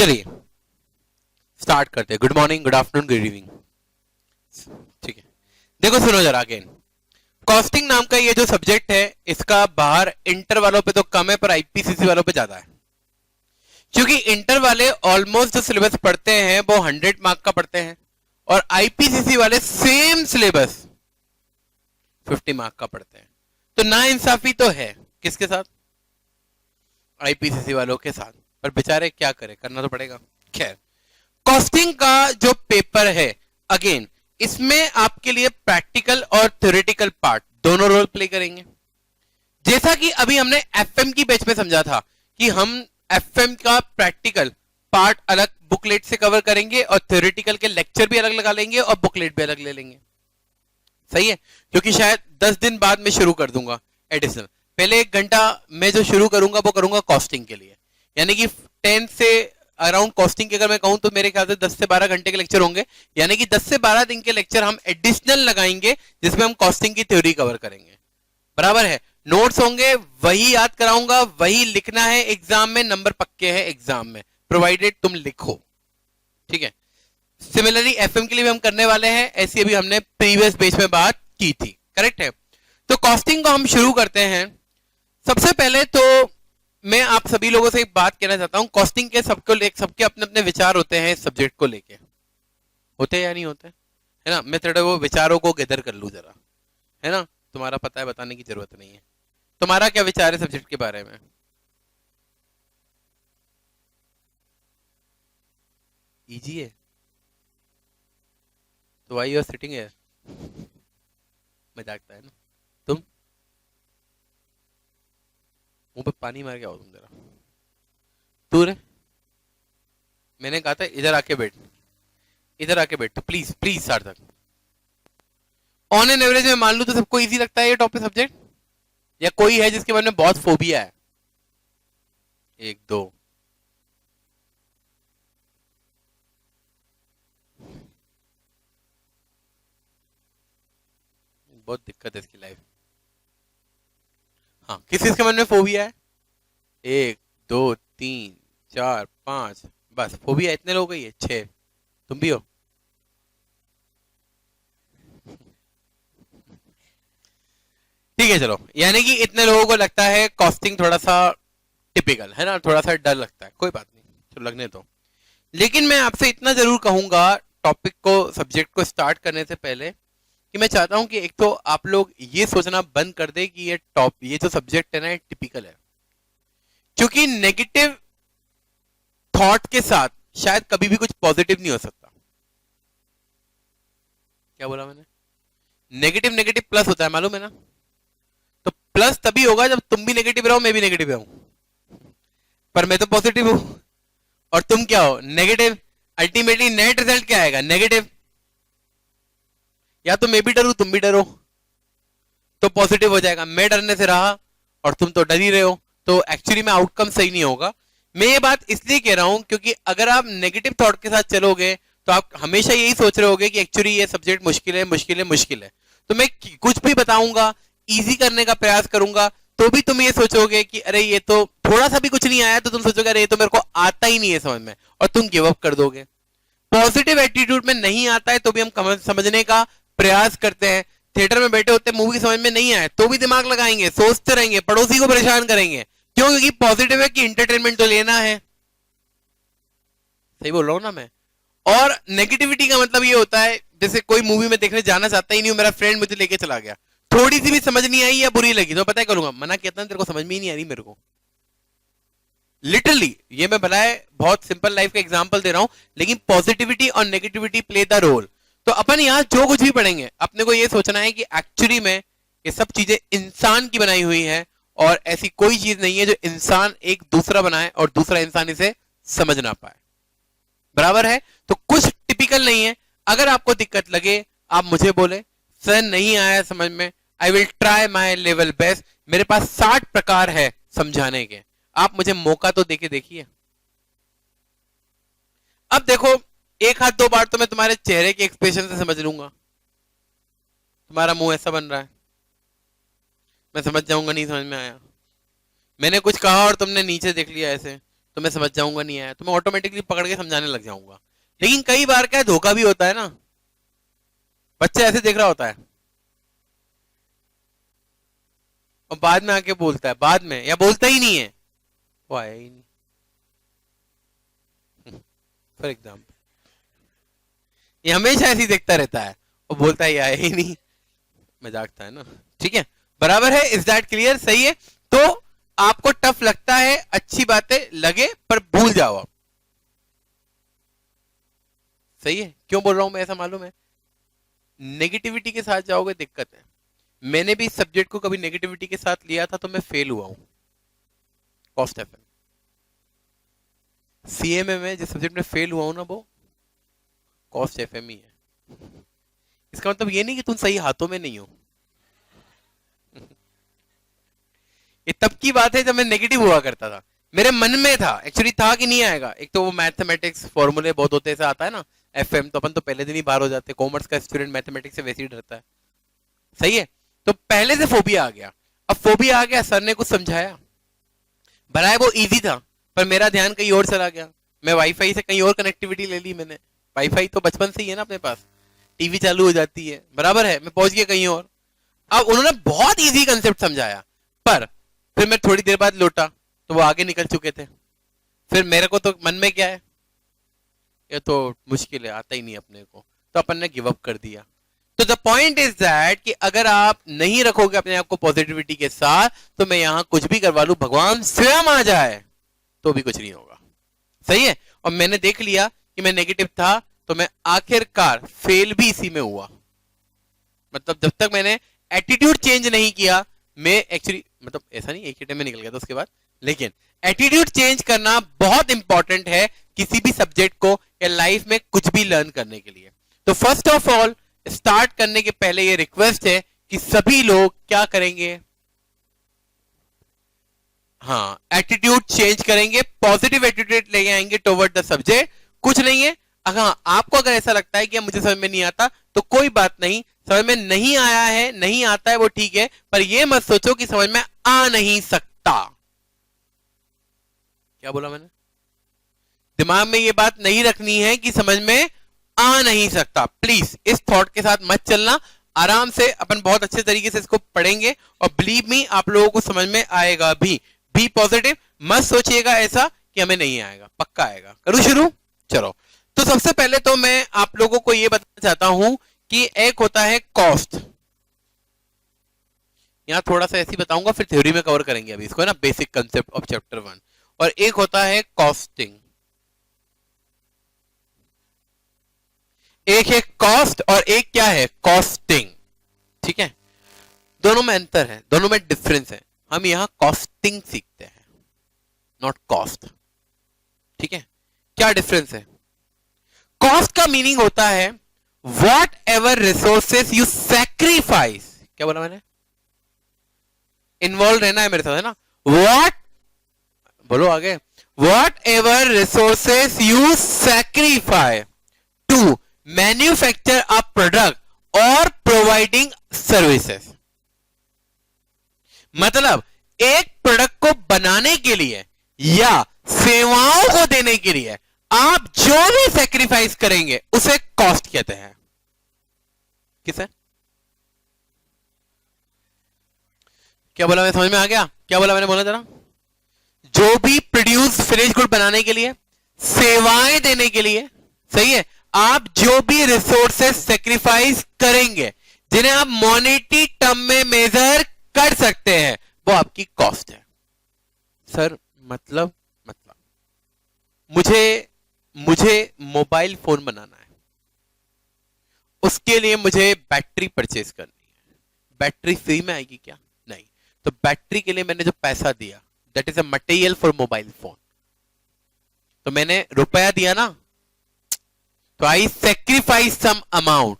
चलिए स्टार्ट करते हैं। Good morning, good afternoon, good evening. ठीक है, देखो सुनो जरा अगेन। कॉस्टिंग नाम का ये जो सब्जेक्ट है, इसका बाहर इंटर वालों पे तो कम है, पर आईपीसीसी वालों पे ज्यादा है। क्योंकि इंटर वाले ऑलमोस्ट जो सिलेबस पढ़ते हैं वो 100 मार्क का पढ़ते हैं, और आईपीसीसी वाले सेम सिलेबस 50 मार्क का पढ़ते हैं। तो ना इंसाफी तो है किसके साथ? आईपीसीसी वालों के साथ। पर बेचारे क्या करें, करना तो पड़ेगा। खैर, कॉस्टिंग का जो पेपर है, अगेन इसमें आपके लिए प्रैक्टिकल और थ्योरेटिकल पार्ट दोनों रोल प्ले करेंगे। जैसा कि अभी हमने एफएम की बैच में समझा था कि हम एफएम का प्रैक्टिकल पार्ट अलग बुकलेट से कवर करेंगे और थ्योरेटिकल के लेक्चर भी अलग लगा लेंगे और बुकलेट भी अलग ले लेंगे। सही है, क्योंकि शायद 10 दिन बाद में शुरू कर दूंगा एडिशनल। पहले 1 घंटा मैं जो शुरू करूंगा वो करूंगा कॉस्टिंग के लिए, यानी कि 10 से अराउंड कॉस्टिंग के अगर मैं कहूं तो मेरे ख्याल से 10 से 12 घंटे के लेक्चर होंगे, यानी कि 10 से 12 दिन के लेक्चर हम एडिशनल लगाएंगे जिसमें हम कॉस्टिंग की थ्योरी कवर करेंगे। बराबर है, नोट्स होंगे, वही याद कराऊंगा, वही लिखना है एग्जाम में, नंबर पक्के हैं एग्जाम में, प्रोवाइडेड तुम लिखो। ठीक है, सिमिलरली एफएम के लिए भी हम करने वाले हैं, ऐसी अभी हमने प्रीवियस बेच में बात की थी। करेक्ट है, तो कॉस्टिंग को हम शुरू करते हैं। सबसे पहले तो मैं आप सभी लोगों से एक बात कहना चाहता हूं, कॉस्टिंग के सबके अपने अपने विचार होते हैं इस सब्जेक्ट को लेके, होते हैं या नहीं होते, है ना? मैं थोड़ा वो विचारों को गैदर कर लूं जरा, है ना? तुम्हारा पता है, बताने की जरूरत नहीं है। तुम्हारा क्या विचार है सब्जेक्ट के बारे में? इजी है तो why are you sitting here? मजाकता है ना तुम? मुंह पे पानी मार के आओ तुम जरा। तू रे, मैंने कहा था इधर आके बैठ, इधर आके बैठ प्लीज प्लीज। सार्थक, ऑन एन एवरेज में मान लू तो सबको इजी लगता है ये टॉपिक सब्जेक्ट, या कोई है जिसके बारे में बहुत फोबिया है? 1 2। बहुत दिक्कत है इसकी लाइफ। हाँ, किस किस के मन में फोबिया है? 1 2 3 4 5, बस फोबिया इतने लोग ही है। 6 तुम भी हो? ठीक है चलो, यानी कि इतने लोगों को लगता है कॉस्टिंग थोड़ा सा टिपिकल है ना, थोड़ा सा डर लगता है। कोई बात नहीं, चलो लगने दो। लेकिन मैं आपसे इतना जरूर कहूंगा टॉपिक को, सब्जेक्ट को स्टार्ट करने से पहले, कि मैं चाहता हूं कि एक तो आप लोग ये सोचना बंद कर दे कि ये जो सब्जेक्ट है ना, ये टिपिकल है। क्योंकि नेगेटिव थॉट के साथ शायद कभी भी कुछ पॉजिटिव नहीं हो सकता। क्या बोला मैंने? नेगेटिव नेगेटिव प्लस होता है, मालूम है ना? तो प्लस तभी होगा जब तुम भी नेगेटिव रहो, मैं भी नेगेटिव रहूं। पर मैं तो पॉजिटिव हूं और तुम क्या हो? नेगेटिव। अल्टीमेटली नेट रिजल्ट क्या आएगा? नेगेटिव। या तो मैं भी डरूं तुम भी डरो तो पॉजिटिव हो जाएगा। मैं डरने से रहा और तुम तो डर ही रहे हो, तो एक्चुअली में आउटकम सही नहीं होगा। मैं ये बात इसलिए कह रहा हूं क्योंकि अगर आप नेगेटिव थॉट के साथ चलोगे तो आप हमेशा यही सोच रहे होगे कि एक्चुअली ये सब्जेक्ट मुश्किल है मुश्किल है मुश्किल है। तो मैं कुछ भी बताऊंगा, इजी करने का प्रयास करूंगा, तो भी तुम ये सोचोगे कि अरे ये तो थोड़ा सा भी कुछ नहीं आया, तो तुम सोचोगे अरे ये तो मेरे को आता ही नहीं है समझ में, और तुम गिव अप कर दोगे। पॉजिटिव एटीट्यूड में नहीं आता है तो भी हम समझने का प्रयास करते हैं। थिएटर में बैठे होते हैं, मूवी समझ में नहीं आए तो भी दिमाग लगाएंगे, सोचते रहेंगे, पड़ोसी को परेशान करेंगे। क्यों? क्योंकि पॉजिटिव है कि इंटरटेनमेंट तो लेना है। सही बोल रहा हूं ना मैं? और नेगेटिविटी का मतलब ये होता है, जैसे कोई मूवी में देखने जाना चाहता ही नहीं हूं, मेरा फ्रेंड मुझे लेके चला गया, थोड़ी सी भी समझ नहीं आई या बुरी लगी तो पता है करूंगा, मना कहता तेरे को समझ में ही नहीं आ रही मेरे को। लिटरली ये मैं भला है बहुत सिंपल लाइफ का एग्जांपल दे रहा हूं, लेकिन पॉजिटिविटी और नेगेटिविटी प्ले द रोल। तो अपन यहां जो कुछ भी पढ़ेंगे अपने को ये सोचना है कि एक्चुअली में ये सब चीजें इंसान की बनाई हुई है, और ऐसी कोई चीज नहीं है जो इंसान एक दूसरा बनाए और दूसरा इंसान इसे समझ ना पाए। बराबर है? तो कुछ टिपिकल नहीं है। अगर आपको दिक्कत लगे आप मुझे बोले, सर नहीं आया समझ में, I will try my level best. मेरे पास 60 प्रकार है समझाने के, आप मुझे मौका तो देके देखिए। अब देखो, 1 हाथ 2 बार तो मैं तुम्हारे चेहरे के एक्सप्रेशन से समझ लूंगा। तुम्हारा मुंह ऐसा बन रहा है, मैं समझ जाऊंगा नहीं समझ में आया। मैंने कुछ कहा और तुमने नीचे देख लिया ऐसे, तो मैं समझ जाऊंगा नहीं आया, तो मैं ऑटोमेटिकली पकड़ के समझाने लग जाऊंगा। लेकिन कई बार क्या है, धोखा भी होता है ना, बच्चा ऐसे देख रहा होता है और बाद में आके बोलता है, बाद में, या बोलता ही नहीं है, वो आया ही नहीं। फॉर एग्जाम्पल, ये हमेशा ऐसे ही देखता रहता है और बोलता है ये आया ही नहीं, मजाक था है ना, ठीक है, बराबर है। Is that clear? सही है। तो आपको टफ लगता है, अच्छी बातें लगे पर भूल जाओ आप। सही है। क्यों बोल रहा हूं मैं ऐसा मालूम है? नेगेटिविटी के साथ जाओगे दिक्कत है। मैंने भी इस सब्जेक्ट को कभी नेगेटिविटी के साथ लिया था तो मैं फेल हुआ हूं। कॉस्ट एफएम, सीएमए में जिस सब्जेक्ट में फेल हुआ हूं ना, वो कॉस्ट एफएम ही है। इसका मतलब ये नहीं कि तुम सही हाथों में नहीं हो। ये तब की बात है जब मैं नेगेटिव हुआ करता था, मेरे मन में था, एक्चुअली था कि नहीं आएगा। एक तो वो मैथमेटिक्स फॉर्मूले बहुत होते से आता है ना एफएम, तो अपन तो पहले दिन ही बाहर हो जाते। कॉमर्स का स्टूडेंट मैथमेटिक्स से वैसे ही डरता है। सही है। तो पहले से फोबिया आ गया। अब फोबिया आ गया, सर ने कुछ समझाया, भला वो इजी था पर मेरा ध्यान कहीं और चला गया। मैं वाईफाई से कहीं और कनेक्टिविटी ले ली मैंने। वाईफाई तो बचपन से ही है ना अपने पास, टीवी चालू हो जाती है, बराबर है, मैं पहुंच गया कहीं और। अब उन्होंने बहुत इजी कंसेप्ट समझाया, पर फिर मैं थोड़ी देर बाद लौटा तो वो आगे निकल चुके थे। फिर मेरे को तो मन में क्या है, ये तो मुश्किल है, आता ही नहीं अपने को, तो अपन ने गिव अप कर दिया। तो द पॉइंट इज दैट कि अगर आप नहीं रखोगे अपने आप को पॉजिटिविटी के साथ, तो मैं यहां कुछ भी करवा लूं, भगवान स्वयं आ जाए तो भी कुछ नहीं होगा। सही है। और मैंने देख लिया कि मैं नेगेटिव था, तो मैं आखिरकार फेल भी इसी में हुआ। मतलब जब तक मैंने एटीट्यूड चेंज नहीं किया, मैं एक्चुअली, मतलब ऐसा नहीं एक ही टाइम में निकल गया था उसके बाद, लेकिन एटीट्यूड चेंज करना बहुत इंपॉर्टेंट है किसी भी सब्जेक्ट को या लाइफ में कुछ भी लर्न करने के लिए। तो फर्स्ट ऑफ ऑल, स्टार्ट करने के पहले ये रिक्वेस्ट है कि सभी लोग क्या करेंगे, हाँ, एटीट्यूड चेंज करेंगे, पॉजिटिव एटीट्यूड लेके आएंगे टुवर्ड द सब्जेक्ट। कुछ नहीं है। हाँ, आपको अगर ऐसा लगता है कि मुझे समझ में नहीं आता, तो कोई बात नहीं, समझ में नहीं आया है, नहीं आता है, वो ठीक है, पर ये मत सोचो कि समझ में आ नहीं सकता। क्या बोला मैंने? दिमाग में ये बात नहीं रखनी है कि समझ में आ नहीं सकता। प्लीज इस थॉट के साथ मत चलना। आराम से अपन बहुत अच्छे तरीके से इसको पढ़ेंगे और बिलीव मी, आप लोगों को समझ में आएगा भी। बी पॉजिटिव, मत सोचिएगा ऐसा कि हमें नहीं आएगा, पक्का आएगा। करूं शुरू? चलो, तो सबसे पहले तो मैं आप लोगों को यह बताना चाहता हूं कि एक होता है कॉस्ट। यहां थोड़ा सा ऐसे बताऊंगा, फिर थ्योरी में कवर करेंगे अभी इसको, है ना, बेसिक कंसेप्ट ऑफ चैप्टर 1। और एक होता है कॉस्टिंग। एक है कॉस्ट और एक क्या है, कॉस्टिंग। ठीक है, दोनों में अंतर है, दोनों में डिफरेंस है। हम यहां कॉस्टिंग सीखते हैं, नॉट कॉस्ट। ठीक है, क्या डिफरेंस है? कॉस्ट का मीनिंग होता है what ever resources you sacrifice. क्या बोला मैंने? इन्वॉल्व रहना है मेरे साथ, है ना। वॉट, बोलो आगे, whatever resources you sacrifice to manufacture a product और प्रोवाइडिंग सर्विसेज। मतलब एक प्रोडक्ट को बनाने के लिए या सेवाओं को देने के लिए आप जो भी सैक्रिफाइस करेंगे उसे कॉस्ट कहते हैं। किसे? क्या बोला मैं? समझ में आ गया क्या बोला मैंने? बोला जरा। जो भी प्रोड्यूस फिनिश गुड बनाने के लिए, सेवाएं देने के लिए, सही है, आप जो भी रिसोर्सेस सैक्रिफाइस करेंगे, जिन्हें आप मॉनेटरी टर्म में मेजर कर सकते हैं, वो आपकी कॉस्ट है। सर मतलब मुझे मोबाइल फोन बनाना है, उसके लिए मुझे बैटरी परचेज करनी है। बैटरी फ्री में आएगी क्या? नहीं। तो बैटरी के लिए मैंने जो पैसा दिया, that is a material for mobile phone. तो मैंने रुपया दिया ना, तो I sacrifice some amount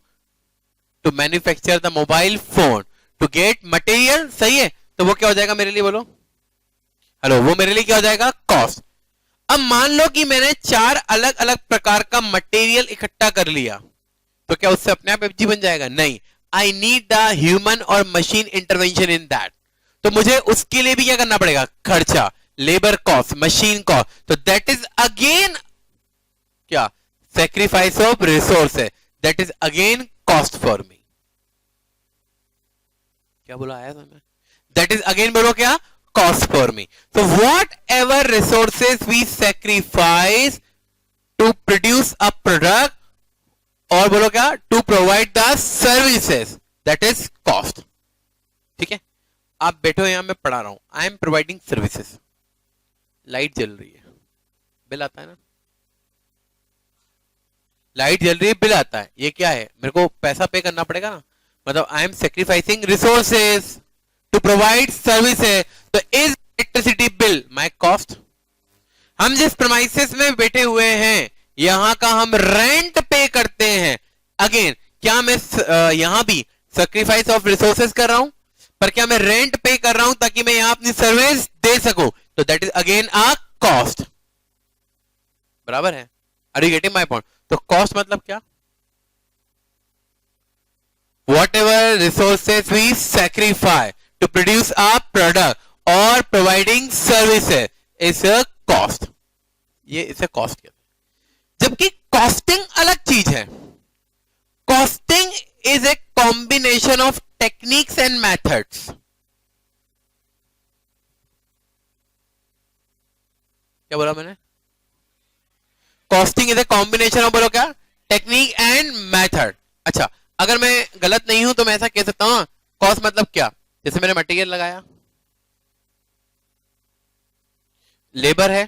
to manufacture the mobile phone to get material. सही है, तो वो क्या हो जाएगा मेरे लिए? बोलो हेलो, वो मेरे लिए क्या हो जाएगा? कॉस्ट। अब मान लो कि मैंने 4 अलग अलग प्रकार का मटेरियल इकट्ठा कर लिया, तो क्या उससे अपने आप एफजी बन जाएगा? नहीं। आई नीड द ह्यूमन और मशीन इंटरवेंशन इन दैट। तो मुझे उसके लिए भी क्या करना पड़ेगा? खर्चा। लेबर कॉस्ट, मशीन कॉस्ट, तो दैट इज अगेन क्या, सेक्रीफाइस ऑफ रिसोर्स है, that is again cost for मी। क्या बोला आया था मैं, दैट इज अगेन बोलो क्या, कॉस्ट फॉर मी। तो whatever resources we sacrifice to produce a product, और बोलो क्या, to provide the services, that is cost. ठीक है, आप बैठो यहां, मैं पढ़ा रहा हूं, I am providing services, light जल रही है, बिल आता है ना, लाइट जल रही है, बिल आता है, ये क्या है, मेरे को पैसा पे करना पड़ेगा ना, मतलब I am sacrificing resources to provide services, तो is electricity bill my cost. हम जिस प्रीमाइसेस में बैठे हुए हैं यहां का हम रेंट पे करते हैं, अगेन क्या मैं यहां भी सेक्रीफाइस ऑफ रिसोर्सेज कर रहा हूं, पर क्या मैं रेंट पे कर रहा हूं ताकि मैं यहां अपनी सर्विस दे सकूं, तो that is again a cost. बराबर है, are you getting my point? तो कॉस्ट मतलब क्या, whatever resources we sacrifice to produce a product or providing services is a cost, ये इसे कॉस्ट कहते हैं। जबकि कॉस्टिंग अलग चीज है, costing is a combination of techniques and methods. क्या बोला मैंने, costing is a combination of, बोलो क्या, टेक्निक एंड मेथड। अच्छा, अगर मैं गलत नहीं हूं तो मैं ऐसा कह सकता हूं, कॉस्ट मतलब क्या, जैसे मैंने मटेरियल लगाया, लेबर है,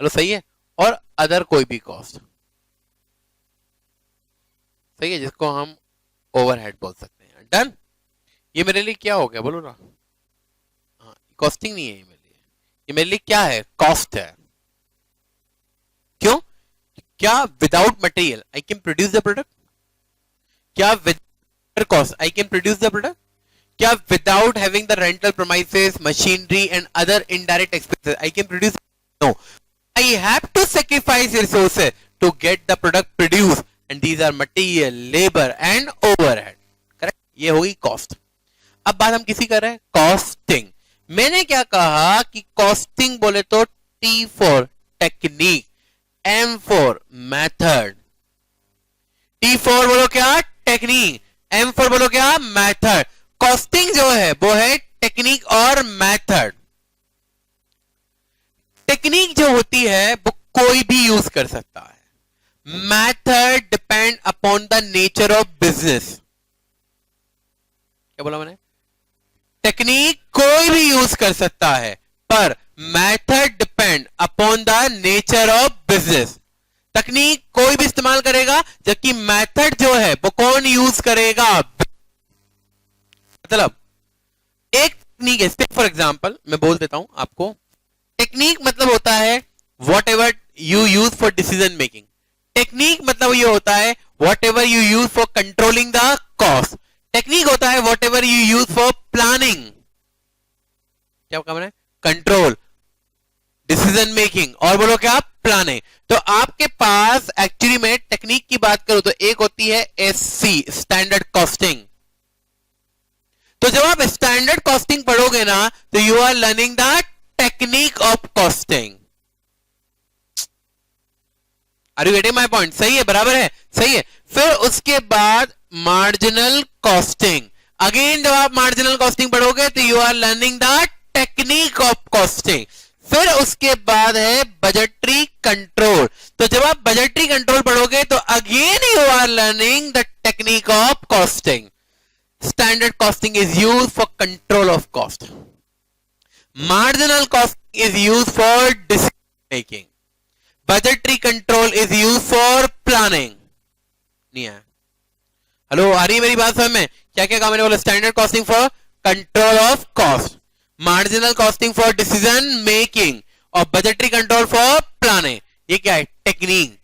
हेलो सही है, और अदर कोई भी कॉस्ट, सही है, जिसको हम ओवरहेड बोल सकते हैं। डन, ये मेरे लिए क्या हो गया बोलो ना, हाँ, कॉस्टिंग नहीं है ये मेरे लिए क्या है, कॉस्ट है। क्यों, क्या without material I can produce the product, क्या without cost I can produce the product, क्या without having the rental premises, machinery and other indirect expenses I can produce, no, I have to sacrifice resources to get the product produce and these are material, labour and overhead, correct, ये होगी cost. अब बात हम किसी कर रहे हैं, costing. मैंने क्या कहा कि कॉस्टिंग बोले तो T for technique, M for method, T for बोलो क्या, टेक्निक, एम फॉर बोलो क्या, मेथड। कॉस्टिंग जो है वो है टेक्निक और मेथड। टेक्निक जो होती है वो कोई भी यूज कर सकता है, method depend upon the nature of business. क्या बोला मैंने, टेक्निक कोई भी यूज कर सकता है, पर method depend upon the nature of business. तकनीक कोई भी इस्तेमाल करेगा, जबकि मेथड जो है वो कौन यूज करेगा। मतलब एक टेक्निक है, फॉर एग्जांपल मैं बोल देता हूं आपको, टेक्निक मतलब होता है what ever you use for decision making. Technique मतलब ये होता है what ever you use for controlling the cost. Technique होता है what ever you use for planning, क्या काम है, कंट्रोल, डिसीजन मेकिंग, और बोलो क्या, प्लानिंग। तो आपके पास एक्चुअली में टेक्निक की बात करूं तो एक होती है एससी, स्टैंडर्ड कॉस्टिंग। तो जब आप स्टैंडर्ड कॉस्टिंग पढ़ोगे ना तो you are learning the technique of costing. Are you getting my point? सही है, बराबर है, सही है। फिर उसके बाद मार्जिनल कॉस्टिंग। अगेन जब आप मार्जिनल कॉस्टिंग पढ़ोगे तो you are learning the technique of costing. फिर उसके बाद है बजटरी कंट्रोल। तो जब आप बजटरी कंट्रोल पढ़ोगे तो again you are learning the technique of costing. Standard costing is used for control of cost, marginal costing is used for decision making, budgetary control is used for planning. नहीं है, hello आ रही है मेरी बात समझ में? क्या क्या काम मैंने बोला, standard costing for control of cost, marginal costing for decision making, और बजटरी कंट्रोल फॉर प्लानिंग। ये क्या है, टेक्निक।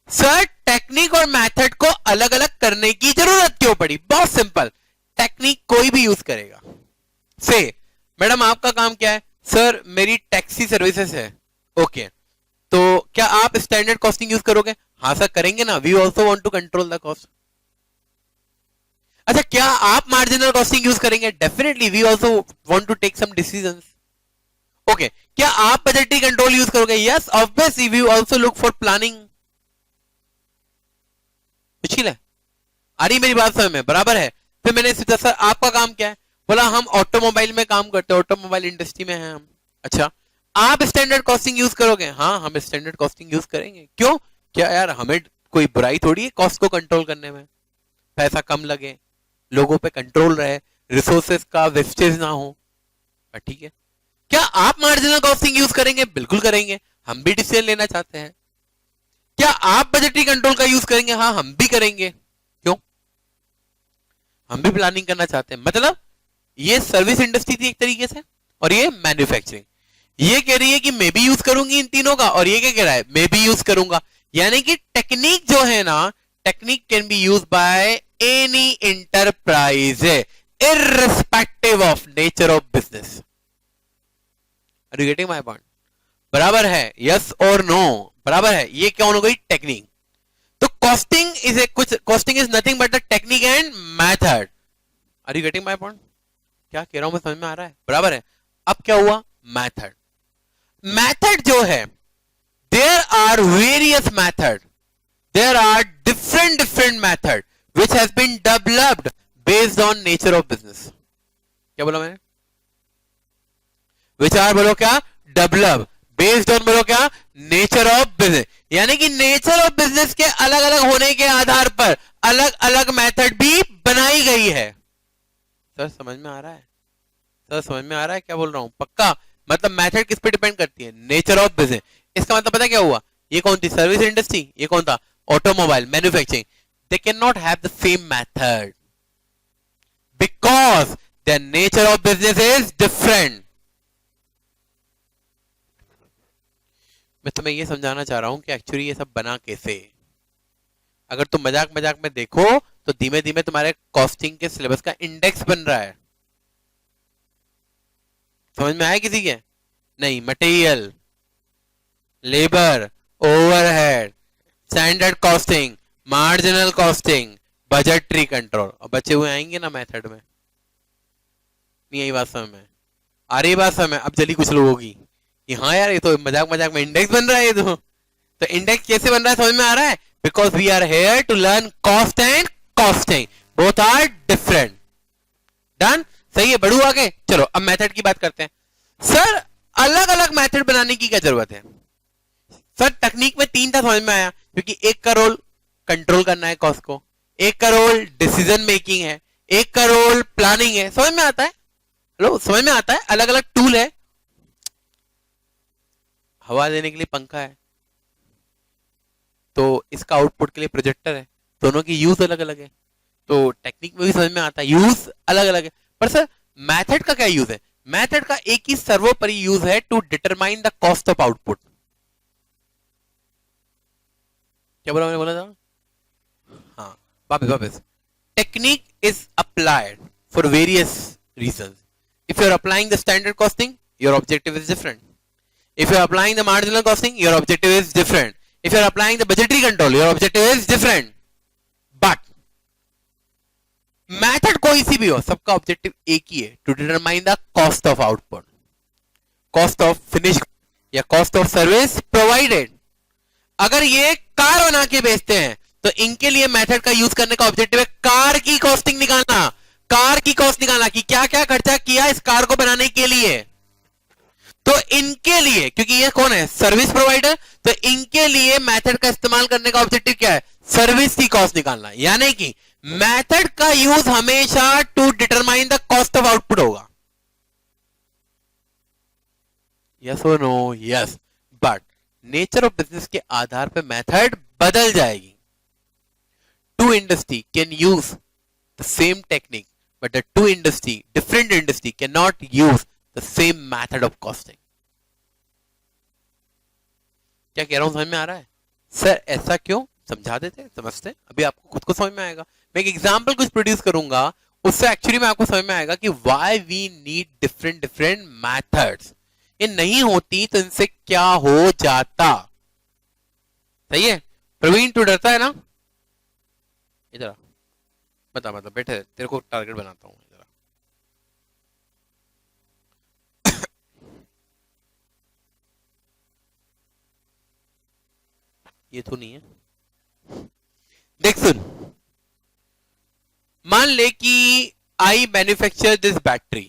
सर टेक्निक और मेथड को अलग अलग करने की जरूरत क्यों पड़ी? बहुत सिंपल, टेक्निक कोई भी यूज करेगा। से मैडम आपका काम क्या है? सर मेरी टैक्सी सर्विसेज है। ओके, तो क्या आप स्टैंडर्ड कॉस्टिंग यूज करोगे? हाँ सर करेंगे ना, we also want to control the cost. अच्छा, क्या आप मार्जिनल कॉस्टिंग यूज करेंगे? Definitely, we also want to take some decisions. Okay, क्या आप बजटरी कंट्रोल यूज करोगे? Yes obviously we also look for planning. मुश्किल है? आ रही मेरी बात समझ में? बराबर है। फिर मैंने सोचा सर आपका काम क्या है? बोला हम ऑटोमोबाइल में काम करते हैं, ऑटोमोबाइल इंडस्ट्री में हैं हम। अच्छा, आप स्टैंडर्ड कॉस्टिंग यूज करोगे? हाँ हम स्टैंडर्ड कॉस्टिंग यूज करेंगे। क्यों? क्या यार हमें कोई बुराई थोड़ी है कॉस्ट को कंट्रोल करने में, पैसा कम लगे, लोगों पे कंट्रोल रहे, रिसोर्सेज का वेस्टेज ना हो। ठीक है। क्या आप मार्जिनल कॉस्टिंग यूज करेंगे? बिल्कुल करेंगे, हम भी डिसीजन लेना चाहते हैं। क्या आप बजटरी कंट्रोल का यूज करेंगे? हाँ हम भी करेंगे। क्यों? हम भी प्लानिंग करना चाहते हैं। मतलब ये सर्विस इंडस्ट्री थी एक तरीके से, और ये मैन्युफैक्चरिंग। ये कह रही है कि मैं भी यूज करूंगी इन तीनों का, और ये क्या कह रहा है? मैं भी यूज करूंगा। यानी कि टेक्निक जो है ना, technique can be use by any enterprise irrespective of nature of business. Are you getting my point? बराबर है? यस और नो? बराबर है। ये क्या हो गई? टेक्निक। तो कॉस्टिंग इज ए कुछ, costing is nothing but the technique and method. Are you getting my point? क्या कह रहा हूं मैं, समझ में आ रहा है? बराबर है। अब क्या हुआ? मेथड। मेथड जो है, there are various method, there are different different method which has been developed based on nature of business. क्या बोला मैंने? विच आर बोलो क्या? डेवलप बेस्ड ऑन बोलो क्या? Nature of business. यानी कि नेचर ऑफ बिजनेस के अलग अलग होने के आधार पर अलग अलग मेथड भी बनाई गई है। सर समझ में आ रहा है? सर समझ में आ रहा है क्या बोल रहा हूं? पक्का? मतलब मेथड किस पे डिपेंड करती है? Nature of business. इसका मतलब पता क्या हुआ? ये कौन थी? Service industry. ये कौन था? Automobile manufacturing. They can not have the same method because the nature of business is different. मैं तुम्हें ये समझाना चाह रहा हूं कि एक्चुअली ये सब बना कैसे। अगर तुम मजाक मजाक में देखो तो धीमे धीमे तुम्हारे कॉस्टिंग के सिलेबस का इंडेक्स बन रहा है। समझ में आया किसी के? नहीं, material, labour, overhead, standard costing, marginal costing, budgetary control, और बचे हुए आएंगे ना मेथड में। नहीं आई बात समझ में? आ रही बात समझ में? अब जल्दी कुछ लोगों की कि हाँ यार ये तो मजाक मजाक में इंडेक्स बन रहा है। ये तो इंडेक्स कैसे बन रहा है समझ में आ रहा है? Because we are here to learn cost and costing, both are different. Done? सही है, बढ़ू आगे। चलो अब मेथड की बात करते हैं। सर अलग अलग मेथड बनाने की क्या जरूरत है? सर टेक्निक में तीन था, समझ में आया, क्योंकि एक का रोल कंट्रोल करना है कॉस्ट को, एक का रोल डिसीजन मेकिंग है, एक का रोल प्लानिंग है। समझ में आता है? हेलो, समझ में आता है? अलग अलग टूल है। हवा देने के लिए पंखा है, तो इसका आउटपुट के लिए प्रोजेक्टर है। दोनों की यूज अलग अलग है, तो टेक्निक में भी समझ में आता है यूज अलग अलग है। पर सर मेथड का क्या यूज है? मेथड का एक ही सर्वोपरि यूज है, to determine the cost of output. क्या बोला मैंने? बोला था हाँ, वापस वापस। Technique is applied for various reasons. If you are applying the standard costing, your objective is different. If you are applying the marginal costing, your objective is different. If you are applying the budgetary control, your objective is different. But method कोई सी भी हो, सबका objective एक ही है, to determine the cost of output, cost of finish या cost of service provided. अगर ये कार बना के बेचते हैं तो इनके लिए मेथड का यूज करने का ऑब्जेक्टिव है कार की कॉस्टिंग निकालना, कार की कॉस्ट निकालना कि क्या क्या खर्चा किया इस कार को बनाने के लिए। तो इनके लिए, क्योंकि ये कौन है? सर्विस प्रोवाइडर, तो इनके लिए मेथड का इस्तेमाल करने का ऑब्जेक्टिव क्या है? सर्विस की कॉस्ट निकालना। यानी कि मेथड का यूज हमेशा to determine the cost of output होगा। यस और no? Yes. But nature of business के आधार पर मेथड बदल जाएगी। Two industry can use the same technique, but the two industry, different industry can not use the same method of costing. क्या कह रहा हूं समझ में आ रहा है? सर ऐसा क्यों? समझा देते, समझते, अभी आपको खुद को समझ में आएगा। मैं एक एग्जांपल कुछ प्रोड्यूस करूंगा, उससे एक्चुअली में आपको समझ में आएगा कि why we need different different methods. ये नहीं होती तो इनसे क्या हो जाता। सही है? प्रवीण तू डरता है ना? इधर बता बता, बैठे तेरे को टारगेट बनाता हूं। ये तो नहीं है। देख सुन, मान ले कि I manufacture this battery,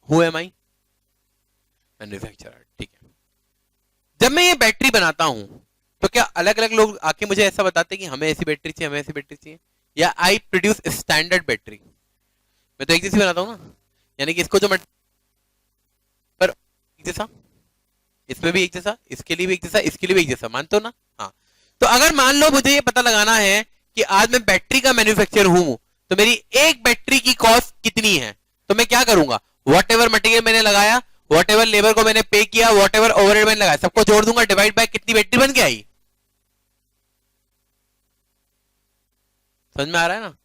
who am I? Manufacturer, ठीक है। जब मैं ये बैटरी बनाता हूं तो क्या अलग अलग लोग आके मुझे ऐसा बताते हैं कि हमें ऐसी बैटरी चाहिए, हमें ऐसी बैटरी चाहिए, या आई प्रोड्यूस स्टैंडर्ड बैटरी? मैं तो एक जैसी बनाता हूं ना, यानी कि इसको जो पर एक जैसा, इसमें भी एक जैसा, इसके लिए भी एक जैसा, इसके लिए भी एक जैसा, मानते हो ना? हाँ। तो अगर मान लो मुझे ये पता लगाना है कि आज मैं बैटरी का मैन्युफैक्चर हूं, तो मेरी एक बैटरी की कॉस्ट कितनी है, तो मैं क्या करूंगा? वॉट एवर मटेरियल मैंने लगाया, वॉट एवर लेबर को मैंने पे किया, वॉट एवर ओवरहेड मैंने लगाया, सबको जोड़ दूंगा, डिवाइड बाय कितनी बैटरी बन के आई। समझ में आ रहा है ना?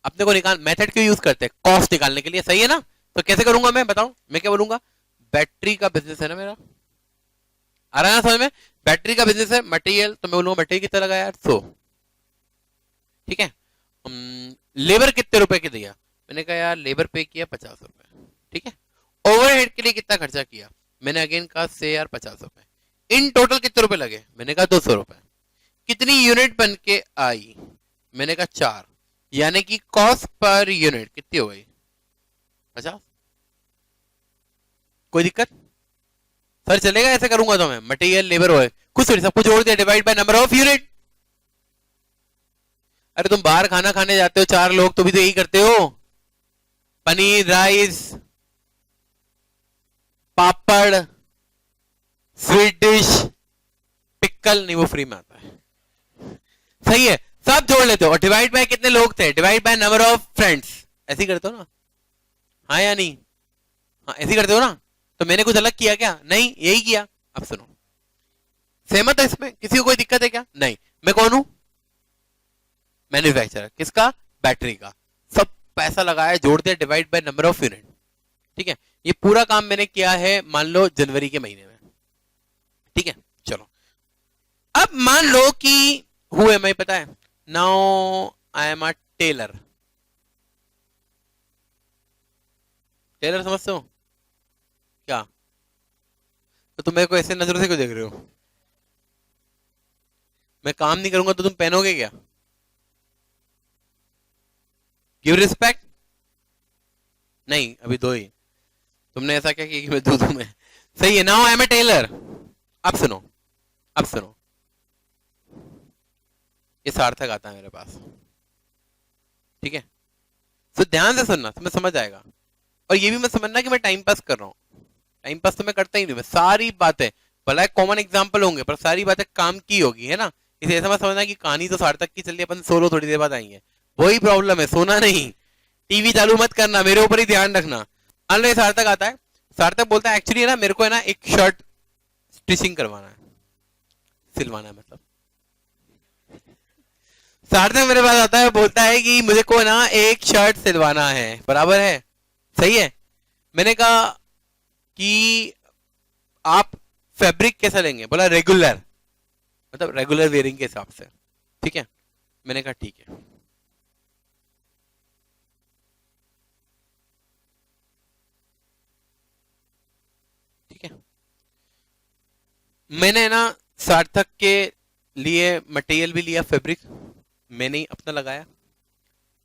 अपने को निकाल, मेथड क्यों यूज करते हैं? कॉस्ट निकालने के लिए, सही है ना? तो कैसे करूंगा मैं, बताऊं? मैं क्या बोलूंगा? बैटरी का बिजनेस है ना मेरा, आ रहा है ना समझ में? बैटरी का बिजनेस है, मटेरियल, तो मैं बोलूंगा मटेरियल कितना लगाया यार, 100, ठीक है। लेबर कितने रुपए की दिया? मैंने कहा यार लेबर पे किया 50 रुपए, ठीक है। ओवरहेड के लिए कितना खर्चा किया? मैंने अगेन कहा से यार 50 रुपए। इन टोटल कितने रुपए लगे? मैंने कहा 200 रुपए। कितनी यूनिट बन के आई? मैंने कहा 4, यानी कि कॉस्ट पर यूनिट कितनी हो गई? 50। कोई दिक्कत सर? चलेगा ऐसे करूंगा तो मैं? मटेरियल लेबर हो कुछ थोड़ी, सबको जोड़ दिया, divide by number of unit. अरे तुम बाहर खाना खाने जाते हो 4 लोग, तो भी तो यही करते हो, पनीर, राइस, पापड़, स्वीट डिश, पिक्कल, नहीं वो फ्री में आता है, सही है। सब जोड़ लेते हो और डिवाइड बाय कितने लोग थे, divide by number of friends, ऐसे ही करते हो ना? हाँ या नहीं? हाँ ऐसे ही करते हो ना? तो मैंने कुछ अलग किया क्या? नहीं, यही किया। अब सुनो, सहमत है इसमें? किसी को कोई दिक्कत है क्या? नहीं। मैं कौन हूं? मैन्युफैक्चरर। किसका? बैटरी का। सब पैसा लगाया, जोड़ दिया, divide by number of unit, ठीक है। ये पूरा काम मैंने किया है मान लो जनवरी के महीने में, ठीक है। चलो अब मान लो कि हु एम आई पता है? Now I am a tailor. Tailor समझते हो क्या? तो तुम मेरे को ऐसे नजरों से क्यों देख रहे हो? मैं काम नहीं करूंगा तो तुम पहनोगे क्या? Give respect. नहीं, अभी दो ही। तुमने ऐसा क्या किया कि मैं दो दूं मैं? सही है। Now I am a tailor. अब सुनो, अब सुनो, ये सार्थक आता है मेरे पास, ठीक है। तो ध्यान से सुनना, तुम्हें समझ आएगा। और ये भी मत समझना कि मैं टाइम पास कर रहा हूं, टाइम पास तो मैं करता ही नहीं। मैं सारी बातें, भला कॉमन एग्जाम्पल होंगे पर सारी बातें काम की होगी, है ना? इसे ऐसा मत समझना कि कहानी तो सार्थक की चल रही है, अपन सोलो थोड़ी देर बाद आएंगे। वही प्रॉब्लम है, सोना नहीं, टीवी चालू मत करना, मेरे ऊपर ही ध्यान रखना। मान लो ये सार्थक आता है, सार्थक बोलता है एक्चुअली है ना मेरे को है ना एक शर्ट स्टिचिंग करवाना है, सिलवाना है मतलब। सार्थक मेरे पास आता है, बोलता है कि मुझे को ना एक शर्ट सिलवाना है, बराबर है, सही है। मैंने कहा कि आप फैब्रिक कैसा लेंगे? बोला रेगुलर, मतलब रेगुलर वेयरिंग के हिसाब से, ठीक है। मैंने कहा ठीक है। ठीक है, मैंने ना सार्थक के लिए मटेरियल भी लिया, फैब्रिक मैंने ही अपना लगाया,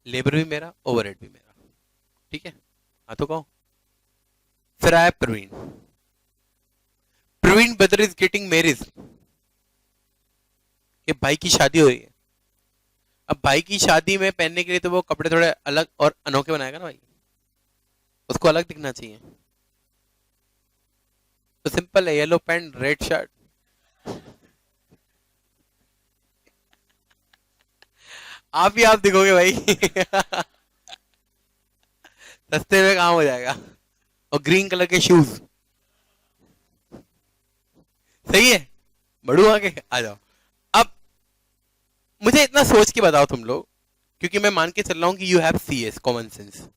लेबर भी मेरा, ओवरहेड भी मेरा, ठीक है। हाँ तो कहो। फिर आया Praveen. Praveen brother is getting marriage, कि भाई की शादी हो रही है। अब भाई की शादी में पहनने के लिए तो वो कपड़े थोड़े अलग और अनोखे बनाएगा ना भाई, उसको अलग दिखना चाहिए। तो सिंपल है, येलो पैंट रेड शर्ट। आप ही आप दिखोगे भाई सस्ते में काम हो जाएगा। और ग्रीन कलर के शूज, सही है। बढ़ू आगे आ जाओ। अब मुझे इतना सोच के बताओ तुम लोग, क्योंकि मैं मान के चल रहा हूं कि you have CS, common sense.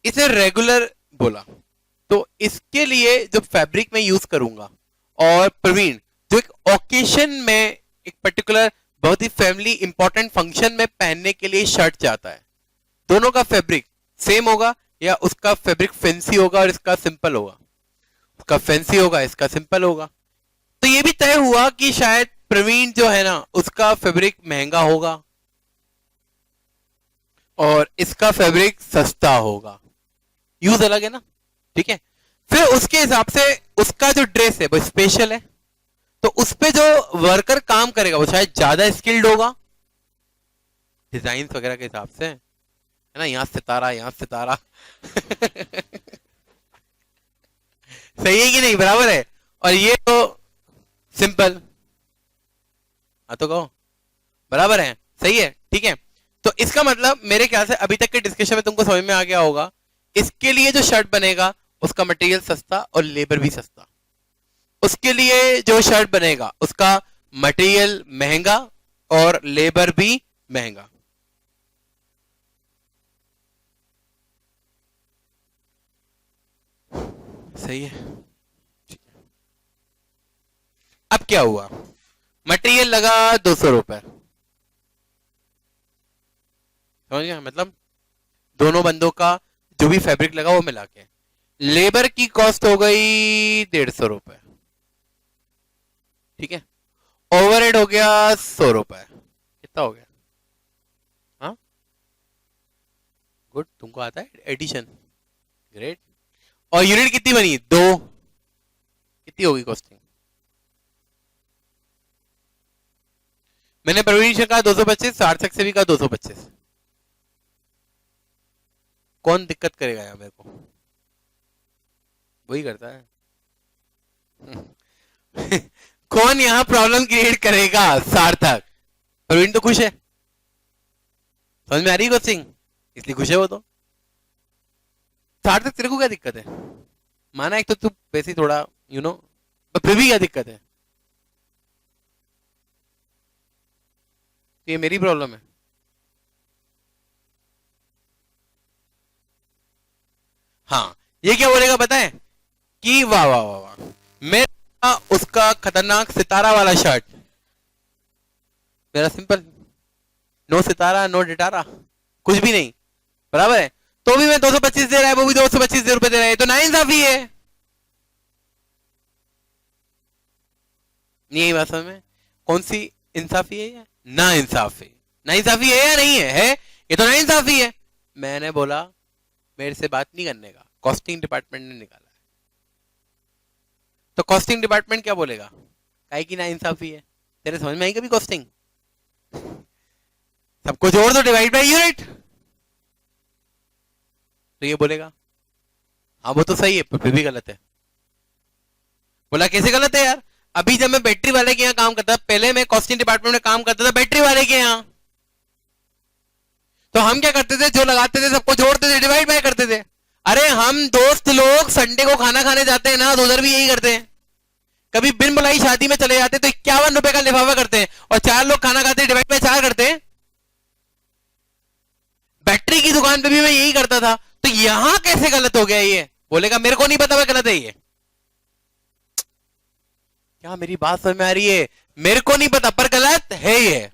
इसे रेगुलर बोला, तो इसके लिए जो फैब्रिक मैं यूज करूंगा, और प्रवीण जो एक ओकेशन में एक पर्टिकुलर बहुत ही फैमिली इंपॉर्टेंट फंक्शन में पहनने के लिए शर्ट चाहता है, दोनों का फैब्रिक सेम होगा या उसका फैब्रिक फैंसी होगा और इसका सिंपल होगा? उसका फैंसी होगा, इसका सिंपल होगा। तो ये भी तय हुआ कि शायद प्रवीण जो है ना उसका फैब्रिक महंगा होगा और इसका फैब्रिक सस्ता होगा, यूज अलग है ना, ठीक है। फिर उसके हिसाब से उसका जो ड्रेस है वो स्पेशल है, तो उस पे जो वर्कर काम करेगा वो शायद ज्यादा स्किल्ड होगा डिजाइन वगैरह के हिसाब से, है ना, यहां सितारा यहां सितारा सही है कि नहीं, बराबर है। और ये तो सिंपल, हाँ तो कहो बराबर है, सही है, ठीक है। तो इसका मतलब मेरे ख्याल से अभी तक के डिस्कशन में तुमको समझ में आ गया होगा, इसके लिए जो शर्ट बनेगा उसका मटेरियल सस्ता और लेबर भी सस्ता, उसके लिए जो शर्ट बनेगा उसका मटेरियल महंगा और लेबर भी महंगा। सही है, अब क्या हुआ, मटेरियल लगा 200 रुपए, समझ गया, मतलब दोनों बंदों का जो भी फैब्रिक लगा वो मिला के लेबर की कॉस्ट हो गई 150 रुपए, ठीक है। ओवरहेड हो गया 100 रुपए, कितना हो गया, हाँ गुड, तुमको आता है एडिशन, ग्रेट। और यूनिट कितनी बनी, 2, कितनी होगी कॉस्टिंग, मैंने प्रवीण से कहा 225, सार्थक से भी कहा 225, कौन दिक्कत करेगा यार, मेरे को वही करता है कौन यहां प्रॉब्लम क्रिएट करेगा, सार्थक, प्रवीण तो खुश है, समझ में आ रही है कोचिंग, इसलिए खुश है वो तो। सार्थक तेरे को क्या दिक्कत है, माना एक तो तू वैसे ही थोड़ा तो फिर भी क्या दिक्कत है, तो ये मेरी प्रॉब्लम है, हाँ ये क्या बोलेगा पता है कि वाह वाह वाह वाह, मेरा उसका खतरनाक सितारा वाला शर्ट, मेरा सिंपल नो सितारा नो डिटारा, कुछ भी नहीं, बराबर है, तो भी मैं 225 दे रहा है, वो भी 225 रुपए दे रहा है, तो नाइंसाफी है, नहीं यही बात समझ में, कौन सी इंसाफी है या ना इंसाफी, ना इंसाफी है या नहीं है ये तो ना इंसाफी है। मैंने बोला मेरे से बात नहीं करने का, कॉस्टिंग डिपार्टमेंट ने निकाला है, तो कॉस्टिंग डिपार्टमेंट क्या बोलेगा, काहे की ना इंसाफी है, तेरे समझ में आई कभी कॉस्टिंग, सबको जोड़ दो डिवाइड बाय यूनिट, तो ये बोलेगा हाँ वो तो सही है पर फिर भी गलत है। बोला कैसे गलत है यार, अभी जब मैं बैटरी वाले के यहाँ काम करता था, पहले मैं कॉस्टिंग डिपार्टमेंट में काम करता था बैटरी वाले के यहाँ, तो हम क्या करते थे, जो लगाते थे सबको जोड़ते थे, डिवाइड बाय करते थे। अरे हम दोस्त लोग संडे को खाना खाने जाते हैं ना, तो उधर भी यही करते हैं, कभी बिन बुलाई शादी में चले जाते तो 51 रुपए का लिफाफा करते हैं, और 4 लोग खाना खाते हैं, डिवाइड बाय 4 करते हैं। बैटरी की दुकान पे भी मैं यही करता था, तो यहां कैसे गलत हो गया ये, बोलेगा मेरे को नहीं पता मैं गलत है ये, क्या मेरी बात समझ में आ रही है, मेरे को नहीं पता पर गलत है ये,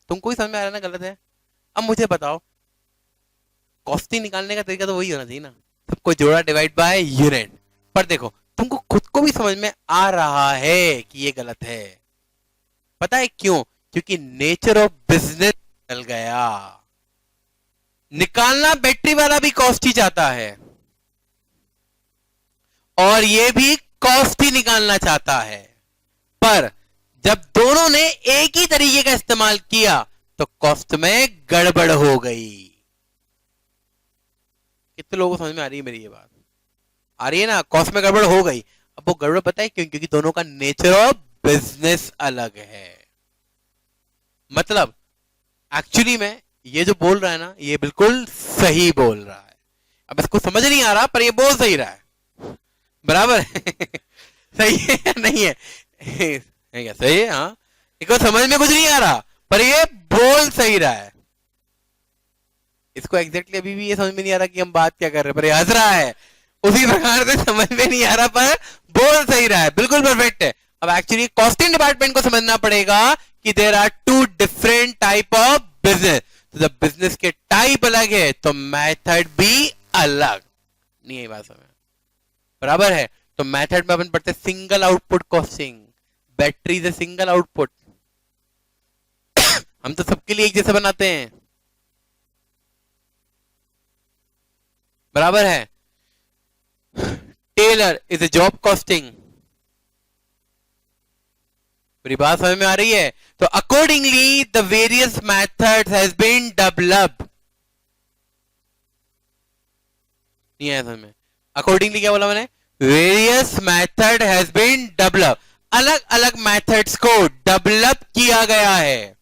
तुमको ही समझ में आ रहा है ना गलत है। अब मुझे बताओ, कॉस्टिंग निकालने का तरीका तो वही होना चाहिए ना, सबको जोड़ा डिवाइड बाय यूनिट, पर देखो तुमको खुद को भी समझ में आ रहा है कि ये गलत है, पता है क्यों, क्योंकि नेचर ऑफ बिजनेस चल गया, निकालना बैटरी वाला भी कॉस्ट ही चाहता है और ये भी कॉस्ट ही निकालना चाहता है, पर जब दोनों ने एक ही तरीके का इस्तेमाल किया तो कॉस्ट में गड़बड़ हो गई। कितने लोगों को समझ में आ रही है मेरी ये बात, आ रही है ना, कॉस्ट में गड़बड़ हो गई। अब वो गड़बड़ पता है क्यों, क्योंकि दोनों का नेचर ऑफ बिजनेस अलग है, मतलब एक्चुअली में ये जो बोल रहा है ना ये बिल्कुल सही बोल रहा है, अब इसको समझ नहीं आ रहा पर ये बोल सही रहा है, बराबर है सही है या नहीं है क्या, सही है, हाँ इसको समझ में कुछ नहीं आ रहा पर ये बोल सही रहा है, इसको एग्जैक्टली अभी भी ये समझ में नहीं आ रहा कि हम बात क्या कर रहे हैं, पर ये हंस रहा है, उसी प्रकार से समझ में नहीं आ रहा पर बोल सही रहा है, बिल्कुल परफेक्ट है। अब एक्चुअली कॉस्टिंग डिपार्टमेंट को समझना पड़ेगा कि there are 2 different type of business, तो जब बिजनेस के टाइप अलग है तो मेथड भी अलग, नहीं है बात समझ, बराबर है। तो मेथड में अपन पढ़ते single output costing, battery is a single output. हम तो सबके लिए एक जैसे बनाते हैं, बराबर है। Tailor is a job costing. पूरी बात समझ में आ रही है? तो accordingly the various methods has been developed. नहीं आया समझ में? अकॉर्डिंगली क्या बोला मैंने? Various method has been develop. अलग अलग मेथड्स को डेवलप किया गया है।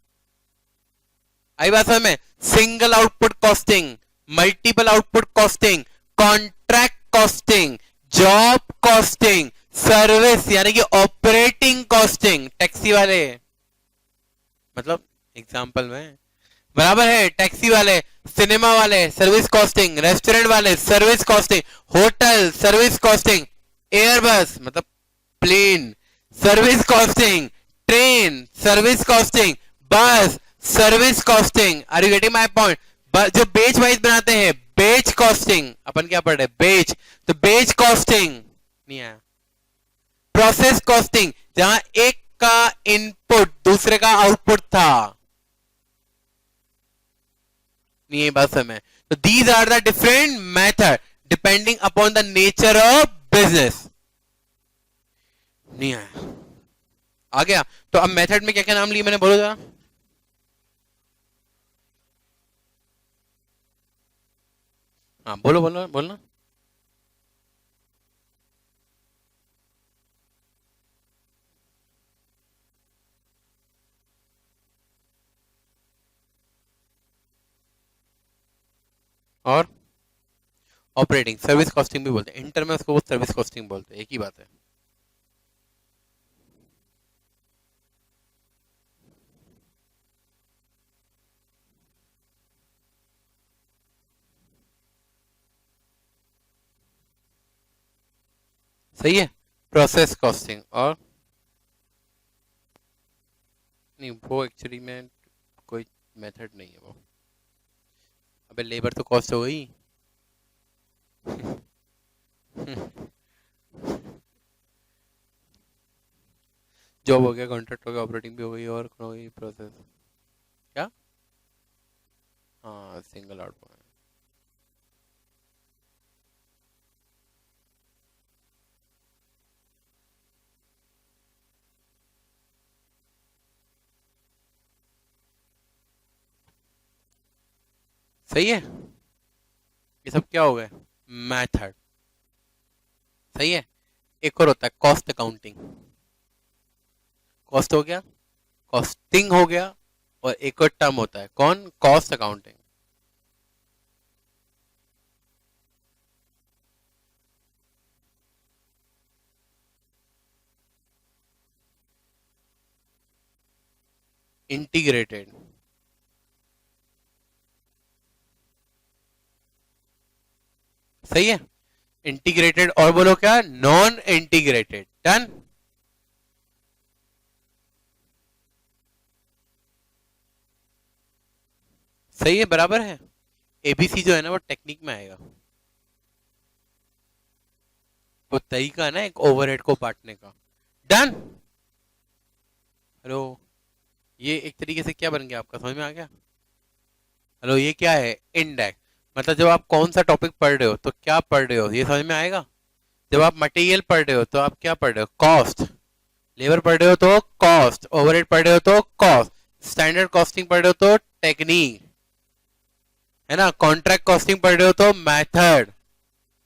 आई बात समझ में? Single output costing, multiple output costing, contract costing, job costing, service यानी कि ऑपरेटिंग कॉस्टिंग। टैक्सी वाले मतलब एग्जांपल में, बराबर है। टैक्सी वाले, सिनेमा वाले सर्विस कॉस्टिंग, रेस्टोरेंट वाले service costing, hotel service costing, airbus मतलब plane service costing, train service costing, bus service costing. Are you getting my point? जो बेच वाइज बनाते हैं, बेच कॉस्टिंग, अपन क्या पढ़ रहे हैं? बेच, तो बेच कॉस्टिंग नहीं आया। प्रोसेस कॉस्टिंग, जहां एक का इनपुट दूसरे का आउटपुट था, नहीं है बात समझ। तो these are the different method depending upon the nature of business. नहीं आया, आ गया? तो अब मेथड में क्या क्या नाम लिए मैंने, बोलो जरा। हाँ बोलो बोलो बोलना। और ऑपरेटिंग सर्विस कॉस्टिंग भी बोलते हैं, इंटर में उसको सर्विस कॉस्टिंग बोलते हैं, एक ही बात है। सही है। प्रोसेस कॉस्टिंग और नहीं, वो एक्चुअली में कोई मेथड नहीं है वो। अबे लेबर तो कॉस्ट हो गई। जॉब हो गया, कॉन्ट्रैक्ट हो गया, ऑपरेटिंग भी हो गई, और हो गई प्रोसेस। क्या? हाँ सिंगल आउटपुट। सही है। ये सब क्या हो गए? मेथड। सही है। एक और होता है कॉस्ट अकाउंटिंग। कॉस्ट हो गया, कॉस्टिंग हो गया, और एक और टर्म होता है कौन? Cost accounting. इंटीग्रेटेड। सही है। इंटीग्रेटेड और बोलो क्या? Non integrated. डन। सही है, बराबर है। एबीसी जो है ना वो टेक्निक में आएगा। वो तरीका है ना एक ओवरहेड को बांटने का। डन। हेलो, ये एक तरीके से क्या बन गया आपका, समझ में आ गया? हेलो, ये क्या है? इंडेक्स। मतलब जब आप कौन सा टॉपिक पढ़ रहे हो तो क्या पढ़ रहे हो ये समझ में आएगा। जब आप मटेरियल पढ़ रहे हो तो आप क्या पढ़ रहे हो? कॉस्ट। लेबर पढ़ रहे हो तो कॉस्ट, ओवरहेड पढ़ रहे हो तो कॉस्ट, स्टैंडर्ड कॉस्टिंग पढ़ रहे हो तो टेक्निक, है ना। कॉन्ट्रैक्ट कॉस्टिंग पढ़ रहे हो तो मेथड,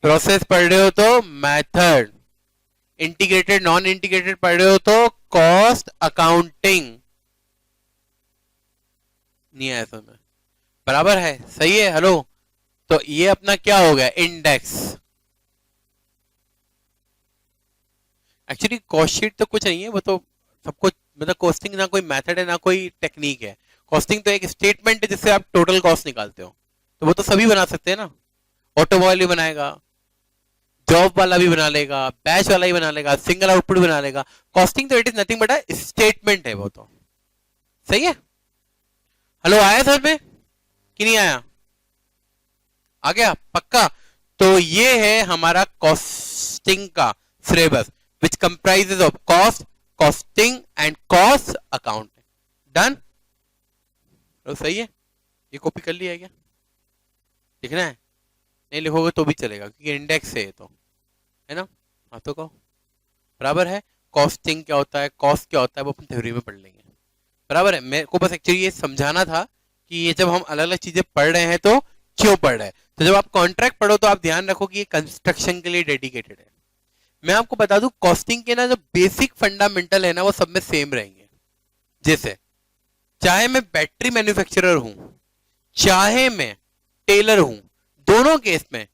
प्रोसेस पढ़ रहे हो तो मेथड, इंटीग्रेटेड नॉन इंटीग्रेटेड पढ़ रहे हो तो कॉस्ट अकाउंटिंग। नहीं है समझ में? बराबर है, सही है। हेलो, तो ये अपना क्या हो गया? इंडेक्स। एक्चुअली कॉस्ट शीट तो कुछ नहीं है, वो तो सब कुछ, मतलब कॉस्टिंग ना कोई मेथड है ना कोई टेक्निक है। कॉस्टिंग तो एक स्टेटमेंट है जिससे आप टोटल कॉस्ट निकालते हो। तो वो तो सभी बना सकते हैं ना। ऑटोमोबाइल भी बनाएगा, जॉब वाला भी बना लेगा, बैच वाला ही बना लेगा, सिंगल आउटपुट बना लेगा। कॉस्टिंग तो it is nothing but a statement है वो तो। सही है। हेलो, आया सर में कि नहीं आया? आ गया पक्का? तो ये है हमारा कॉस्टिंग का syllabus which comprises of cost, costing and cost account. Done, तो सही है। ये कॉपी कर लिया है क्या? लिखना है? नहीं लिखोगे तो भी चलेगा क्योंकि इंडेक्स है ये तो, है ना? हाँ तो कहो बराबर है। कॉस्टिंग क्या होता है, कॉस्ट क्या होता है, वो अपन थ्योरी में पढ़ लेंगे। बराबर है। मेरे को बस एक्चुअली ये समझाना था कि ये जब हम अलग अलग चीजें पढ़ रहे हैं तो क्यों पढ़ रहे हैं। तो जब आप कॉन्ट्रैक्ट पढ़ो तो आप ध्यान रखो कि ये कंस्ट्रक्शन के लिए डेडिकेटेड है। मैं आपको बता दूं कॉस्टिंग के ना जो बेसिक फंडामेंटल है ना वो सब में सेम रहेंगे। जैसे चाहे मैं बैटरी मैन्युफैक्चरर हूं, चाहे मैं टेलर हूं, दोनों केस में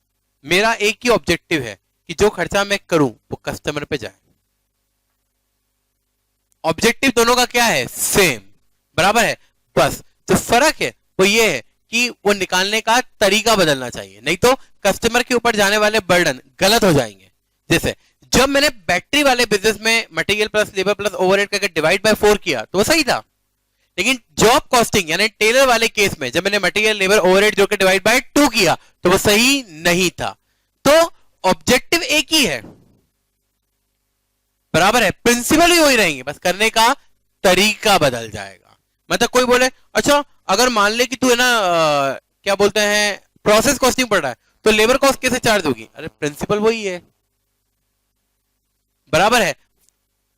मेरा एक ही ऑब्जेक्टिव है कि जो खर्चा मैं करूं वो कस्टमर पे जाए। ऑब्जेक्टिव दोनों का क्या है? सेम, बराबर है। बस जो फर्क है वो ये है कि वो निकालने का तरीका बदलना चाहिए, नहीं तो कस्टमर के ऊपर जाने वाले बर्डन गलत हो जाएंगे। जैसे जब मैंने बैटरी वाले बिजनेस में material plus labour plus overhead करके डिवाइड बाय 4 किया तो वो सही था, लेकिन जॉब कॉस्टिंग यानी टेलर वाले केस में जब मैंने मटेरियल लेबर ओवरहेड जोड़ के डिवाइड बाय 2 किया तो वो सही नहीं था। तो ऑब्जेक्टिव एक ही है, बराबर है, प्रिंसिपल ही वही रहेंगे, बस करने का तरीका बदल जाएगा। मतलब कोई बोले अच्छा अगर मान ले कि तू है ना क्या बोलते हैं प्रोसेस कॉस्टिंग पढ़ रहा है तो लेबर कॉस्ट कैसे चार्ज होगी? अरे प्रिंसिपल वही है, बराबर है।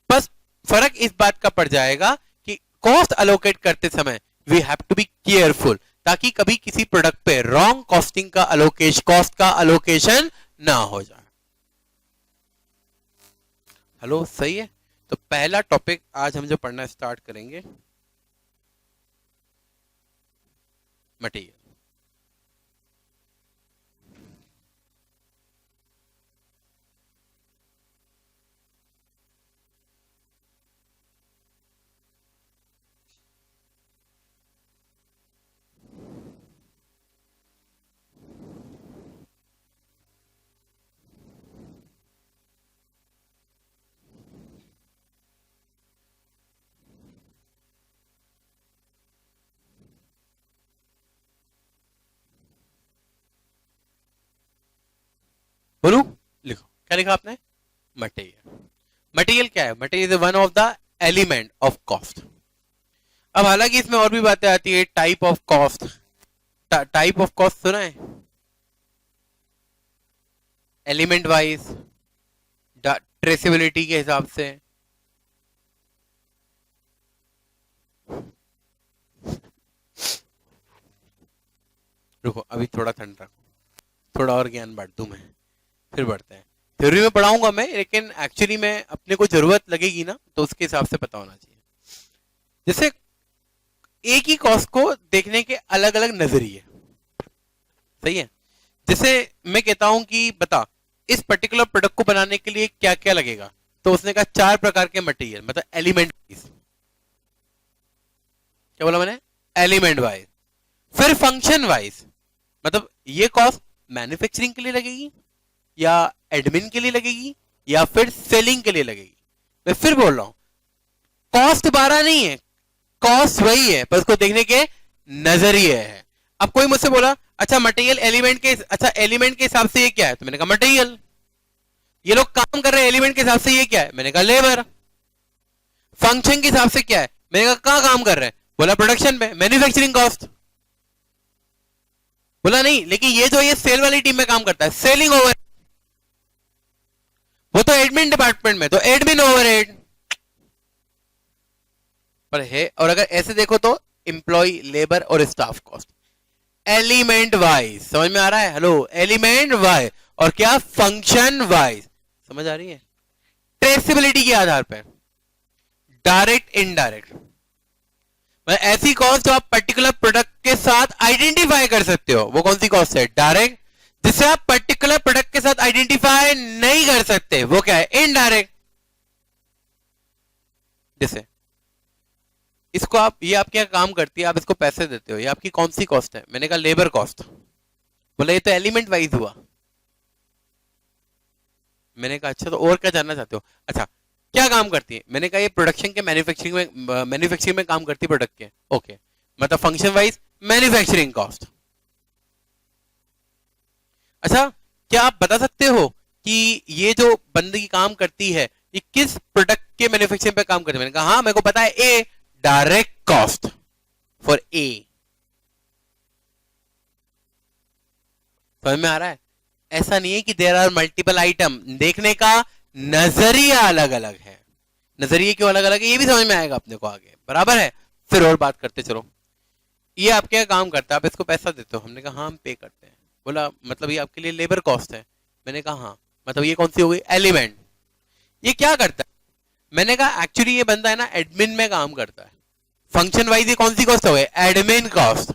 बस फर्क इस बात का पड़ जाएगा कि कॉस्ट अलोकेट करते समय we have to be careful ताकि कभी किसी प्रोडक्ट पे रॉन्ग कॉस्टिंग का अलोकेशन, कॉस्ट का अलोकेशन ना हो जाए। हेलो, सही है। तो पहला टॉपिक आज हम जो पढ़ना स्टार्ट करेंगे मटेरियल। बोलू, लिखो क्या लिखा आपने? मटेरियल। मटेरियल क्या है? Material is one of the element of cost. अब हालांकि इसमें और भी बातें आती है, type of cost. Type of cost सुना है? एलिमेंट वाइज, ट्रेसेबिलिटी के हिसाब से, रुको अभी थोड़ा ठंड रखो, थोड़ा और ज्ञान बांट दूं मैं, फिर बढ़ते हैं। थ्योरी में पढ़ाऊंगा मैं, लेकिन एक्चुअली में अपने को जरूरत लगेगी ना तो उसके हिसाब से पता होना चाहिए। जैसे एक ही कॉस्ट को देखने के अलग अलग नजरिए, सही है। जैसे मैं कहता हूं कि बता इस पर्टिकुलर प्रोडक्ट को बनाने के लिए क्या क्या लगेगा, तो उसने कहा 4 प्रकार के मटेरियल, मतलब एलिमेंट वाइज। क्या बोला मैंने? Element wise. फिर फंक्शन वाइज, मतलब ये कॉस्ट मैन्युफैक्चरिंग के लिए लगेगी या एडमिन के लिए लगेगी या फिर सेलिंग के लिए लगेगी। मैं फिर बोल रहा हूं कॉस्ट 12 नहीं है, कॉस्ट वही है, पर उसको देखने के नजरिए है। अब कोई मुझसे बोला अच्छा मटेरियल एलिमेंट के, अच्छा एलिमेंट के हिसाब से ये क्या है? तो मैंने कहा मटेरियल। ये लोग काम कर रहे हैं एलिमेंट के हिसाब से, ये क्या है? मैंने कहा लेबर। फंक्शन के हिसाब से क्या है? मैंने कहा कहां काम कर रहे हैं? बोला प्रोडक्शन पे, मैन्युफैक्चरिंग कॉस्ट। बोला नहीं, लेकिन ये जो ये सेल वाली टीम में काम करता है, सेलिंग ओवर, वो तो एडमिन डिपार्टमेंट में, तो एडमिन ओवरहेड पर है। और अगर ऐसे देखो तो एम्प्लॉय, लेबर और स्टाफ कॉस्ट, एलिमेंट वाइज। समझ में आ रहा है? हेलो, एलिमेंट वाइज और क्या फंक्शन वाइज। समझ आ रही है? ट्रेसेबिलिटी के आधार पर डायरेक्ट इनडायरेक्ट, मतलब ऐसी कॉस्ट जो आप पर्टिकुलर प्रोडक्ट के साथ आइडेंटिफाई कर सकते हो, वो कौन सी कॉस्ट है? डायरेक्ट। जिसे आप पर्टिकुलर प्रोडक्ट के साथ आइडेंटिफाई नहीं कर सकते वो क्या है? इनडायरेक्ट। जैसे इसको आप, ये आपके यहाँ काम करती है, आप इसको पैसे देते हो, ये आपकी कौन सी कॉस्ट है? मैंने कहा लेबर कॉस्ट। बोला ये तो एलिमेंट वाइज हुआ। मैंने कहा अच्छा तो और क्या जानना चाहते हो? अच्छा क्या काम करती है? मैंने कहा ये प्रोडक्शन के मैन्युफैक्चरिंग में काम करती है प्रोडक्ट के। ओके, मतलब फंक्शन वाइज मैन्युफैक्चरिंग कॉस्ट। अच्छा क्या आप बता सकते हो कि ये जो बंदगी काम करती है ये किस प्रोडक्ट के मैन्युफैक्चरिंग पे काम करते हैं? मैंने कहा हाँ मेरे को पता है, ए डायरेक्ट कॉस्ट फॉर ए। समझ में आ रहा है? ऐसा नहीं है कि देयर आर मल्टीपल आइटम, देखने का नजरिया अलग अलग है। नजरिए क्यों अलग अलग है ये भी समझ में आएगा अपने को आगे, बराबर है? फिर और बात करते चलो। ये आपके क्या काम करता है, आप इसको पैसा देते हो? हमने कहा हाँ हम पे करते हैं। बोला मतलब ये आपके लिए लेबर कॉस्ट है? मैंने कहा हाँ। मतलब ये कौन सी हो गई? एलिमेंट। ये क्या करता है? मैंने कहा एक्चुअली ये बंदा है ना एडमिन में काम करता है। फंक्शन वाइज ये कौन सी कॉस्ट हो गई? Admin cost.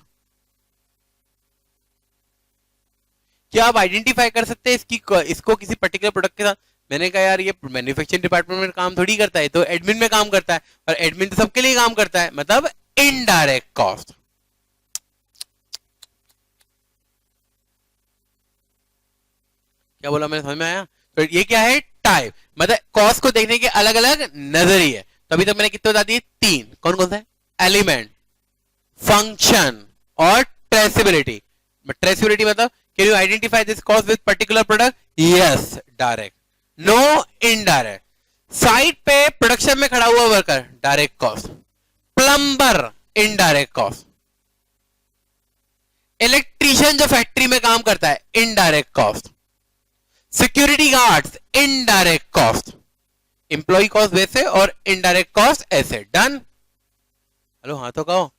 क्या आप आइडेंटिफाई कर सकते हैं इसको किसी पर्टिकुलर प्रोडक्ट के साथ? मैंने कहा यार ये मैन्युफैक्चरिंग डिपार्टमेंट में काम थोड़ी करता है, तो एडमिन में काम करता है, और एडमिन तो सबके लिए काम करता है, मतलब इनडायरेक्ट कॉस्ट। क्या बोला मैंने, समझ में आया? तो ये क्या है? टाइप, मतलब कॉस्ट को देखने के अलग अलग नजरिए। तो अभी तक मैंने कितने बता दिए? 3। कौन कौन सा है? एलिमेंट, फंक्शन और ट्रेसेबिलिटी। ट्रेसेबिलिटी मतलब can you identify this cost with particular product? Yes, direct, no indirect. Site पे प्रोडक्शन में खड़ा हुआ worker, direct cost. Plumber, indirect cost. Electrician जो फैक्ट्री में काम करता है, indirect cost. Security guards, indirect cost. Employ cost वैसे और इनडायरेक्ट कॉस्ट ऐसे। डन? हेलो हाँ तो कहो।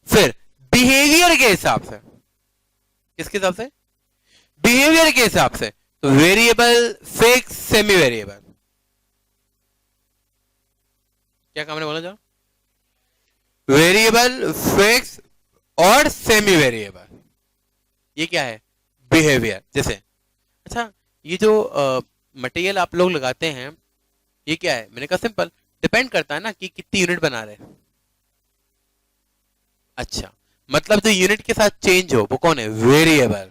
फिर बिहेवियर के हिसाब से, किसके हिसाब से? बिहेवियर के हिसाब से। तो वेरिएबल, फिक्स, सेमी वेरिएबल। क्या काम ने बोला जाओ? वेरिएबल, फिक्स और सेमी वेरिएबल। ये क्या है? बिहेवियर। जैसे अच्छा ये जो मटेरियल आप लोग लगाते हैं ये क्या है? मैंने कहा सिंपल, डिपेंड करता है ना कि कितनी यूनिट बना रहे हैं। अच्छा मतलब जो यूनिट के साथ चेंज हो वो कौन है? वेरिएबल।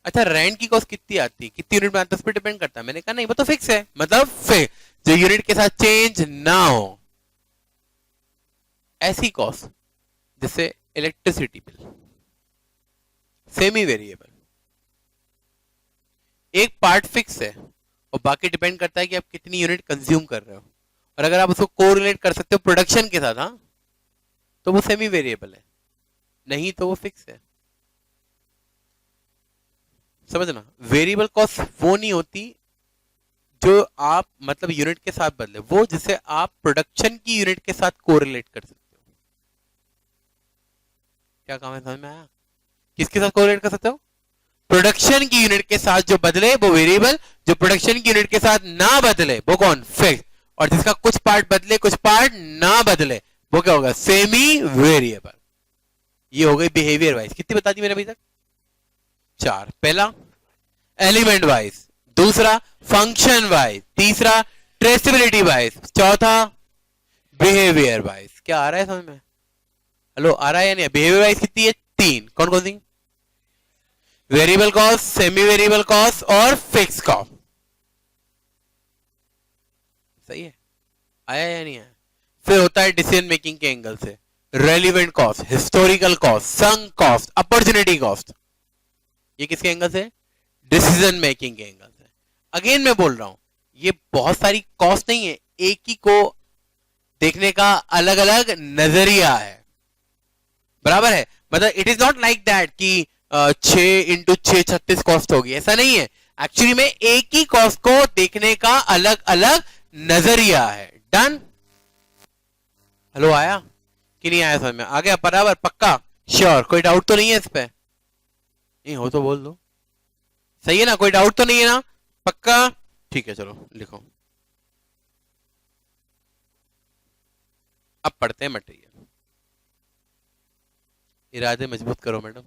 अच्छा रेंट की कॉस्ट कितनी आती है, कितनी यूनिट बनाते हैं, उस पर डिपेंड करता है। मैंने कहा नहीं वो तो फिक्स है, मतलब फिक्स, जो यूनिट के साथ चेंज ना हो। ऐसी कॉस्ट जैसे इलेक्ट्रिसिटी बिल, सेमी वेरिएबल। एक पार्ट फिक्स है और बाकी डिपेंड करता है कि आप कितनी यूनिट कंज्यूम कर रहे हो, और अगर आप उसको कोरिलेट कर सकते हो प्रोडक्शन के साथ, हाँ, तो वो सेमी वेरिएबल है, नहीं तो वो फिक्स है। समझना, वेरिएबल कॉस्ट वो नहीं होती जो आप मतलब यूनिट के साथ बदले, वो जिसे आप प्रोडक्शन की यूनिट के साथ कोरिलेट कर सकते हो। क्या काम है, समझ में आया? किसके साथ कोरिलेट कर सकते हो? प्रोडक्शन की यूनिट के साथ जो बदले वो वेरिएबल, जो प्रोडक्शन की यूनिट के साथ ना बदले वो कौन? फिक्स। और जिसका कुछ पार्ट बदले कुछ पार्ट ना बदले वो क्या होगा? Semi variable. ये हो गई बिहेवियर वाइज। कितनी बता दी मैंने अभी तक? 4। पहला एलिमेंट वाइज, दूसरा फंक्शन वाइज, तीसरा ट्रेसेबिलिटी वाइज, चौथा बिहेवियर वाइज। क्या आ रहा है समझ में? हेलो आ रहा है या नहीं? बिहेवियर वाइज कितनी है? 3। कौन कौन सी? Variable cost, semi variable cost और फिक्स कॉस्ट। सही है? आया या नहीं आया? फिर होता है डिसीजन मेकिंग के एंगल से relevant cost, historical cost, sunk cost, opportunity cost. ये किसके एंगल से? डिसीजन मेकिंग के एंगल से। अगेन मैं बोल रहा हूं ये बहुत सारी कॉस्ट नहीं है, एक ही को देखने का अलग अलग नजरिया है, बराबर है? मतलब it is not like that कि 6 × 6 36 कॉस्ट होगी, ऐसा नहीं है। एक्चुअली में एक ही कॉस्ट को देखने का अलग अलग नजरिया है। डन? हेलो आया कि नहीं आया समझ में? आ गया? बराबर? पक्का? श्योर? कोई डाउट तो नहीं है इस पे? नहीं हो तो बोल दो। सही है ना? कोई डाउट तो नहीं है ना? पक्का? ठीक है चलो लिखो। अब पढ़ते हैं मटेरियल। इरादे मजबूत करो मैडम।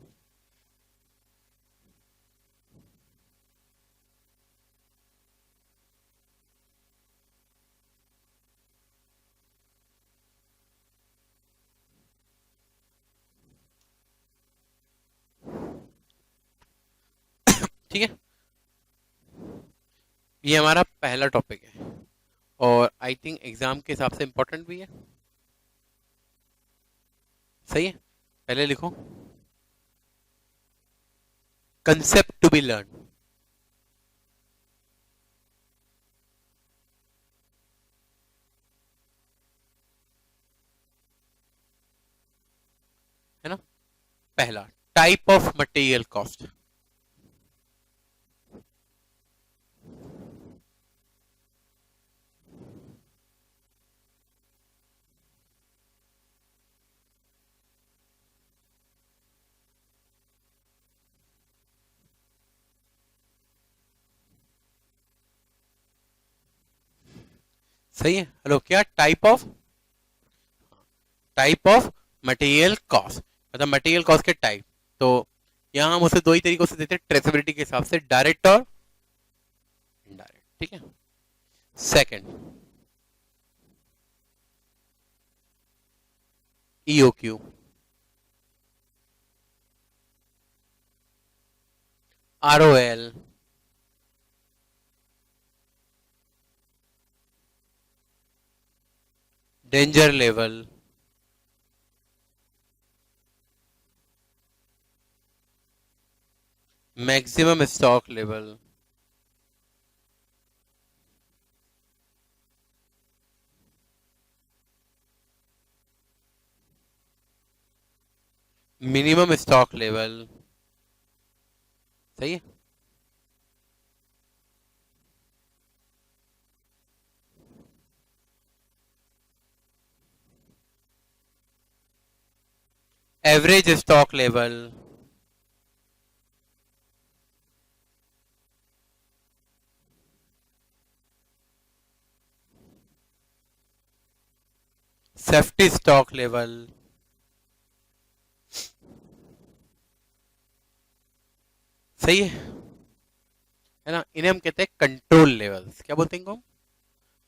ठीक है, ये हमारा पहला टॉपिक है और आई थिंक एग्जाम के हिसाब से इंपॉर्टेंट भी है। सही है? पहले लिखो कंसेप्ट टू बी लर्न। है ना। पहला टाइप ऑफ मटेरियल कॉस्ट, सही है। हेलो, क्या टाइप ऑफ मटेरियल कॉस्ट, मतलब मटेरियल कॉस्ट के टाइप। तो यहां हम उसे दो ही तरीकों से देते हैं ट्रेसेबिलिटी के हिसाब से, डायरेक्ट और इनडायरेक्ट, ठीक है। Second EOQ, ROL, danger level, maximum stock level, minimum stock level, सही है। Average stock level, safety stock level, सही है ना। इन्हें हम कहते हैं कंट्रोल लेवल्स। क्या बोलते हैं इनको हम?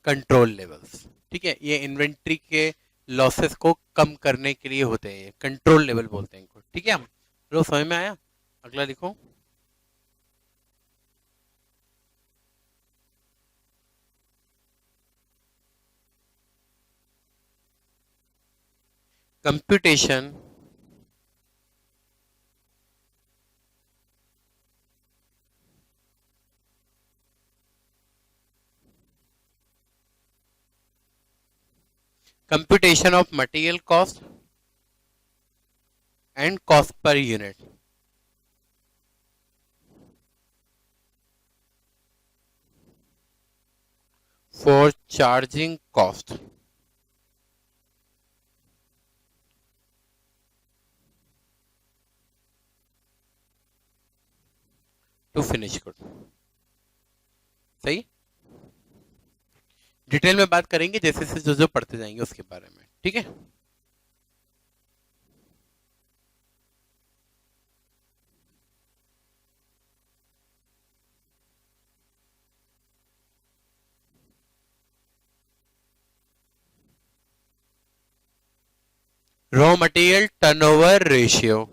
कंट्रोल लेवल्स, ठीक है। ये इन्वेंट्री के लॉसेस को कम करने के लिए होते हैं, कंट्रोल लेवल बोलते हैं इनको, ठीक है। हम लोग समझ में आया? अगला लिखो, computation computation of material cost and cost per unit, for charging cost to finish good। सही। डिटेल में बात करेंगे जैसे जैसे जो जो पढ़ते जाएंगे उसके बारे में, ठीक है। Raw material turnover ratio,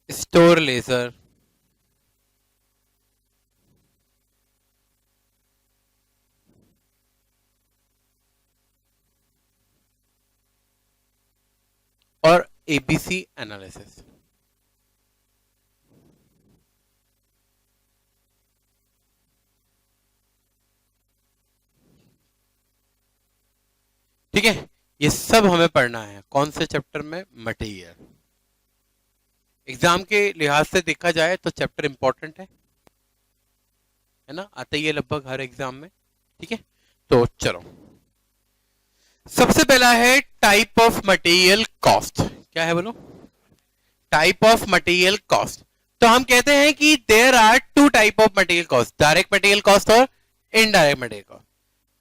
store laser, और एबीसी एनालिसिस। ठीक है, ये सब हमें पढ़ना है कौन से चैप्टर में? मटेरियल। एग्जाम के लिहाज से देखा जाए तो चैप्टर इंपॉर्टेंट है ना, आता ही है लगभग हर एग्जाम में, ठीक है। तो चलो, सबसे पहला है टाइप ऑफ मटेरियल कॉस्ट। क्या है बोलो? Type of material cost. तो हम कहते हैं कि there are two type of material cost, direct material cost और indirect material cost.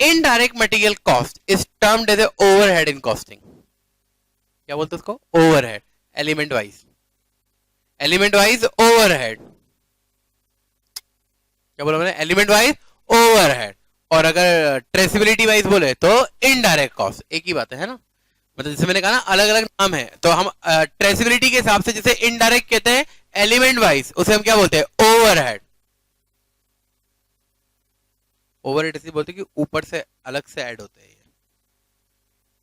Indirect material cost is termed as overhead in costing. क्या बोलते हैं उसको? Overhead, element wise, element wise overhead. क्या बोला मैंने? Element wise overhead. और अगर ट्रेसिबिलिटी वाइज बोले तो इनडायरेक्ट कॉस्ट, एक ही बात है ना। मतलब जैसे मैंने कहा ना, अलग अलग नाम है, तो हम ट्रेसिबिलिटी के हिसाब से जैसे इनडायरेक्ट कहते हैं एलिमेंट वाइज, उसे हम क्या बोलते हैं? ओवरहेड। ओवरहेड इसलिए बोलते हैं कि ऊपर से अलग से ऐड होते हैं,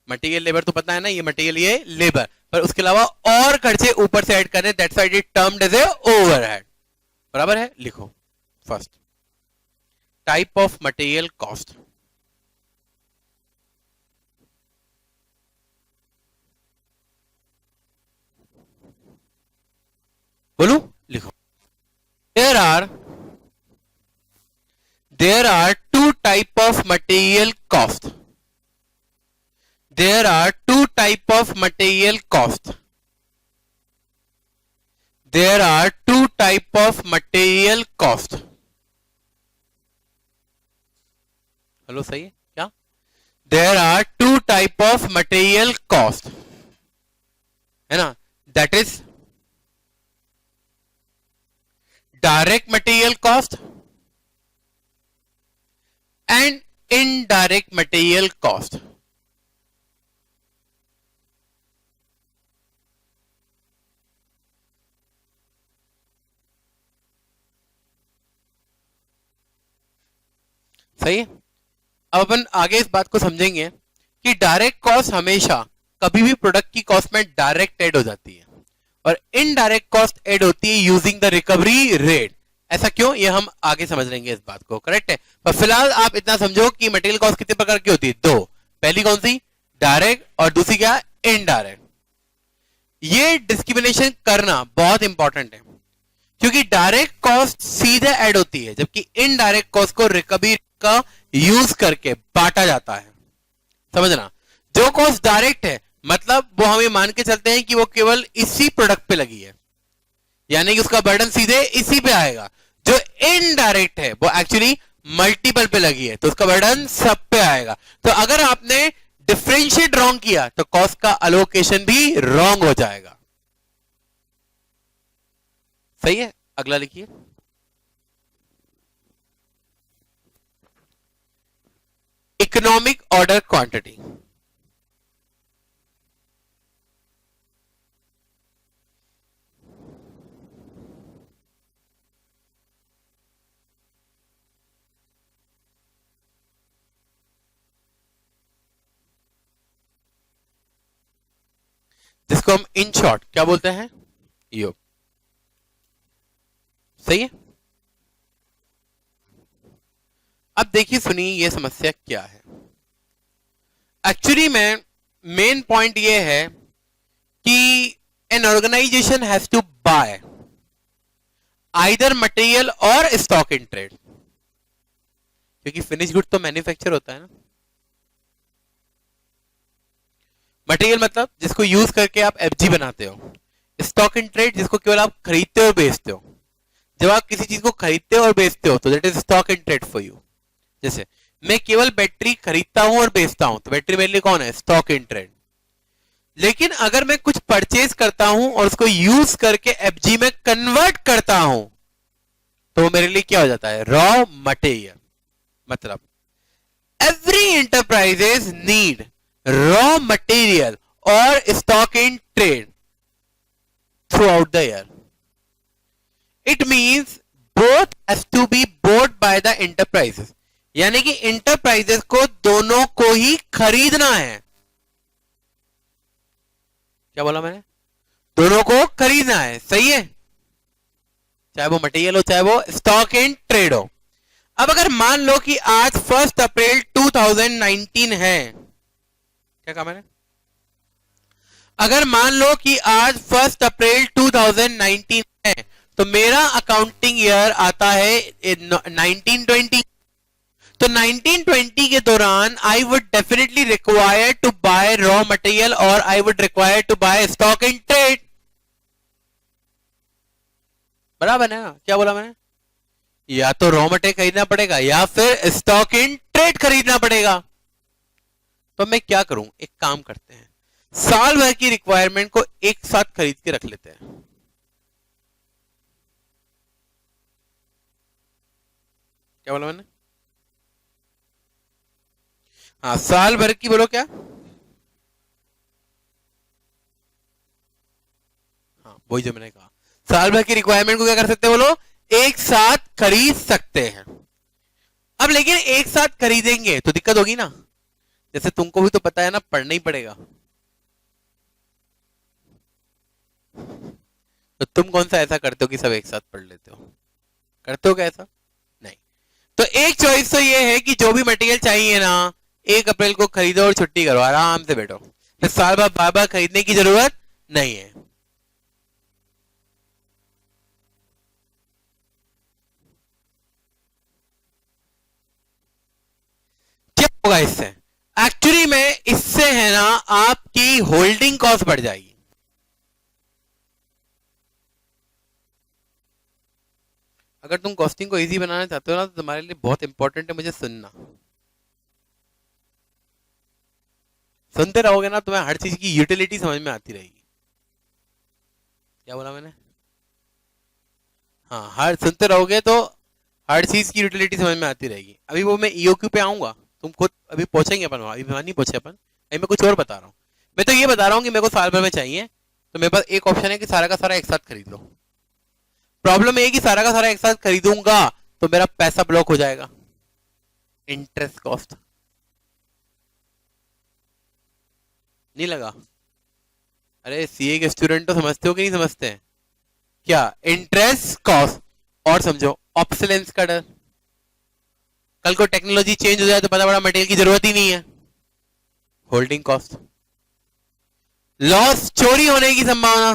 मटेरियल लेबर तो पता है ना, ये मटेरियल ये लेबर, पर उसके अलावा और खर्चे ऊपर से ऐड करने, that's why it termed as a overhead. बराबर है, लिखो। First type of material cost, बोलू, लिखो। there are two type of material cost. There are two type of material cost. There are two type of material cost. Hello, सही है क्या? There are two type of material cost, है ना? That is direct material cost and indirect material cost. सही है। अब अपन आगे इस बात को समझेंगे कि डायरेक्ट कॉस्ट हमेशा कभी भी प्रोडक्ट की कॉस्ट में डायरेक्ट ऐड हो जाती है और इनडायरेक्ट कॉस्ट ऐड होती है यूजिंग द रिकवरी रेट। ऐसा क्यों, ये हम आगे समझ लेंगे इस बात को, करेक्ट है। पर फिलहाल आप इतना समझो कि मटेरियल कॉस्ट कितने प्रकार की होती है, दो। पहली कौन सी, डायरेक्ट, और दूसरी क्या, इनडायरेक्ट। ये डिस्क्रिमिनेशन करना बहुत इंपॉर्टेंट है क्योंकि डायरेक्ट कॉस्ट सीधे ऐड होती है जबकि इनडायरेक्ट कॉस्ट को रिकवरी का यूज करके बांटा जाता है। समझना, जो कॉस्ट डायरेक्ट है मतलब वो हम ये मान के चलते हैं कि वो केवल इसी प्रोडक्ट पे लगी है, यानी कि उसका बर्डन सीधे इसी पे आएगा। जो इनडायरेक्ट है वो एक्चुअली मल्टीपल पे लगी है तो उसका बर्डन सब पे आएगा। तो अगर आपने डिफरेंशिएट रॉन्ग किया तो कॉस्ट का अलोकेशन भी रॉन्ग हो जाएगा। सही है, अगला लिखिए। इकोनॉमिक ऑर्डर क्वांटिटी, जिसको हम इन शॉर्ट क्या बोलते हैं, यो। सही है। अब देखिए, सुनिए ये समस्या क्या है। एक्चुअली में मेन पॉइंट ये है कि an organization has to buy either material और स्टॉक इन ट्रेड, क्योंकि फिनिश गुड तो मैन्युफैक्चर होता है ना। मटेरियल मतलब जिसको यूज करके आप एफजी बनाते हो, स्टॉक इन ट्रेड जिसको केवल आप खरीदते और बेचते हो। जब आप किसी चीज को खरीदते हो और बेचते हो तो that is stock in trade for you. जैसे मैं केवल बैटरी खरीदता हूं और बेचता हूं तो बैटरी मेरे लिए कौन है, स्टॉक इन ट्रेड। लेकिन अगर मैं कुछ परचेज करता हूं और उसको यूज करके एफजी में कन्वर्ट करता हूं तो वो मेरे लिए क्या हो जाता है, रॉ मटेरियल। मतलब every enterprises need raw material और stock in trade throughout the year. It means both has to be bought by the enterprises, यानी कि इंटरप्राइजेस को दोनों को ही खरीदना है। क्या बोला मैंने, दोनों को खरीदना है। सही है, चाहे वो मटेरियल हो चाहे वो स्टॉक इन ट्रेड हो। अब अगर मान लो कि आज 1 अप्रैल 2019 है, क्या कहा मैंने, अगर मान लो कि आज 1 अप्रैल 2019 है तो मेरा अकाउंटिंग ईयर आता है 1920। तो 1920 के दौरान I would definitely require to buy raw material और I would require to buy stock in trade. बराबर है ना, क्या बोला मैंने, या तो रॉ मटेरियल खरीदना पड़ेगा या फिर स्टॉक इन ट्रेड खरीदना पड़ेगा। तो मैं क्या करूं, एक काम करते हैं, साल भर की रिक्वायरमेंट को एक साथ खरीद के रख लेते हैं। क्या बोला मैंने, हाँ साल भर की, बोलो क्या, हाँ वही जो मैंने कहा, साल भर की रिक्वायरमेंट को क्या कर सकते हैं, बोलो एक साथ खरीद सकते हैं। अब लेकिन एक साथ खरीदेंगे तो दिक्कत होगी ना, जैसे तुमको भी तो पता है ना, पढ़ना ही पड़ेगा। तो तुम कौन सा ऐसा करते हो कि सब एक साथ पढ़ लेते हो? करते हो क्या ऐसा? नहीं। तो एक चॉइस तो ये है कि जो भी मटेरियल चाहिए ना, 1 अप्रैल को खरीदो और छुट्टी करो, आराम से बैठो, फिर साल बाद बार बार खरीदने की जरूरत नहीं है। क्या होगा इससे? एक्चुअली में इससे है ना, आपकी होल्डिंग कॉस्ट बढ़ जाएगी। अगर तुम कॉस्टिंग को इजी बनाना चाहते हो ना, तो तुम्हारे लिए बहुत इंपॉर्टेंट है मुझे सुनना। सुनते रहोगे ना, तुम्हें हर चीज की यूटिलिटी समझ में आती रहेगी। क्या बोला मैंने? हाँ, हर सुनते रहोगे तो हर चीज की यूटिलिटी समझ में आती रहेगी। अभी वो मैं ईओक्यू पे आऊंगा, तुम खुद अभी पहुंचेंगे अपन वहां, अभी वहां नहीं पहुंचे अपन, अभी मैं कुछ और बता रहा हूँ। मैं तो ये बता रहा हूँ कि मेरे को साल भर में चाहिए, तो मेरे पास एक ऑप्शन है कि सारा का सारा एक साथ खरीद लो। प्रॉब्लम ये है कि सारा का सारा एक साथ खरीदूंगा तो मेरा पैसा ब्लॉक हो जाएगा, इंटरेस्ट कॉस्ट। नहीं लगा? अरे सीए के स्टूडेंट तो समझते हो कि नहीं समझते हैं? क्या इंटरेस्ट कॉस्ट, और समझो ऑब्सोलेंस का डर। कल को टेक्नोलॉजी चेंज हो जाए तो पता बड़ा मटेरियल की जरूरत ही नहीं है, होल्डिंग कॉस्ट। लॉस, चोरी होने की संभावना,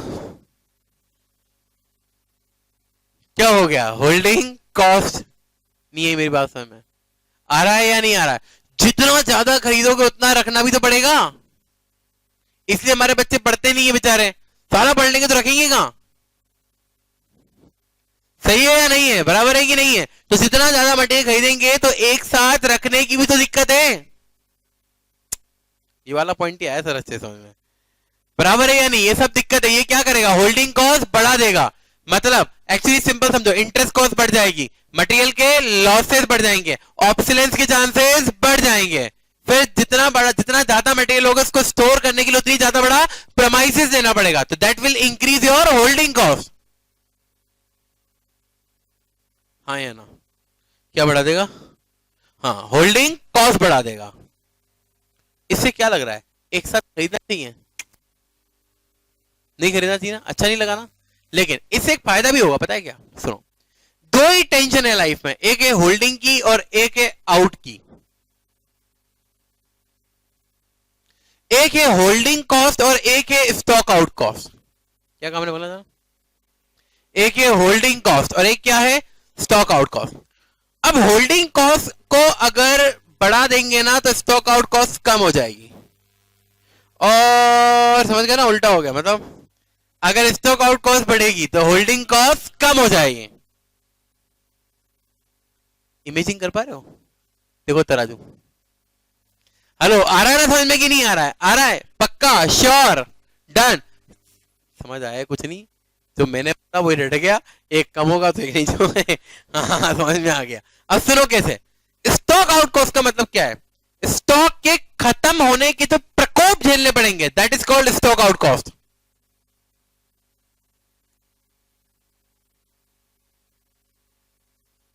क्या हो गया? Holding cost. नहीं है मेरी बात समझ में आ रहा है या नहीं आ रहा है? जितना ज्यादा खरीदोगे उतना रखना भी तो पड़ेगा, इसलिए हमारे बच्चे पढ़ते नहीं है बेचारे। सारा पढ़ लेंगे तो रखेंगे कहां? सही है या नहीं है? बराबर है कि नहीं है? तो जितना ज्यादा मटेरियल खरीदेंगे तो एक साथ रखने की भी तो दिक्कत है। ये वाला पॉइंट ही आया सर अच्छे समझ में। बराबर है या नहीं? ये सब दिक्कत है। ये क्या करेगा? होल्डिंग कॉस्ट बढ़ा देगा। मतलब एक्चुअली सिंपल समझो, इंटरेस्ट कॉस्ट बढ़ जाएगी, मटेरियल के लॉसेस बढ़ जाएंगे, ऑब्सोलेंस के चांसेस बढ़ जाएंगे। फिर जितना बड़ा, जितना ज्यादा मटेरियल होगा उसको स्टोर करने के लिए उतनी ज्यादा बड़ा प्रेमाइसेस देना पड़ेगा, तो that will increase your holding cost. हाँ या ना? क्या बढ़ा देगा? हाँ, होल्डिंग कॉस्ट बढ़ा देगा। इससे क्या लग रहा है? एक साथ खरीदना चाहिए? नहीं खरीदना चाहिए ना? अच्छा नहीं लगा ना? लेकिन इससे एक फायदा भी होगा, पता है क्या? सुनो, दो ही टेंशन है लाइफ में, एक है होल्डिंग की और एक है आउट की। एक है होल्डिंग कॉस्ट और एक है स्टॉक आउट कॉस्ट। क्या काम ने बोला था? एक है होल्डिंग कॉस्ट और एक क्या है? Stock out cost. अब होल्डिंग कॉस्ट को अगर बढ़ा देंगे ना तो स्टॉक आउट कॉस्ट कम हो जाएगी, और समझ गए ना? उल्टा हो गया। मतलब अगर स्टॉक आउट कॉस्ट बढ़ेगी तो होल्डिंग कॉस्ट कम हो जाएगी। इमेजिंग कर पा रहे हो? देखो तराजू। हेलो, आ रहा है ना समझ में कि नहीं आ रहा है? आ रहा है पक्का? श्योर? डन? समझ आया? कुछ नहीं, जो मैंने बोला वही रट गया, एक कम होगा तो एक नहीं जो है। हाँ, समझ में आ गया। अब सुनो कैसे। स्टॉक आउट कॉस्ट का मतलब क्या है? स्टॉक के खत्म होने के जो प्रकोप झेलने पड़ेंगे, that is called stock out cost.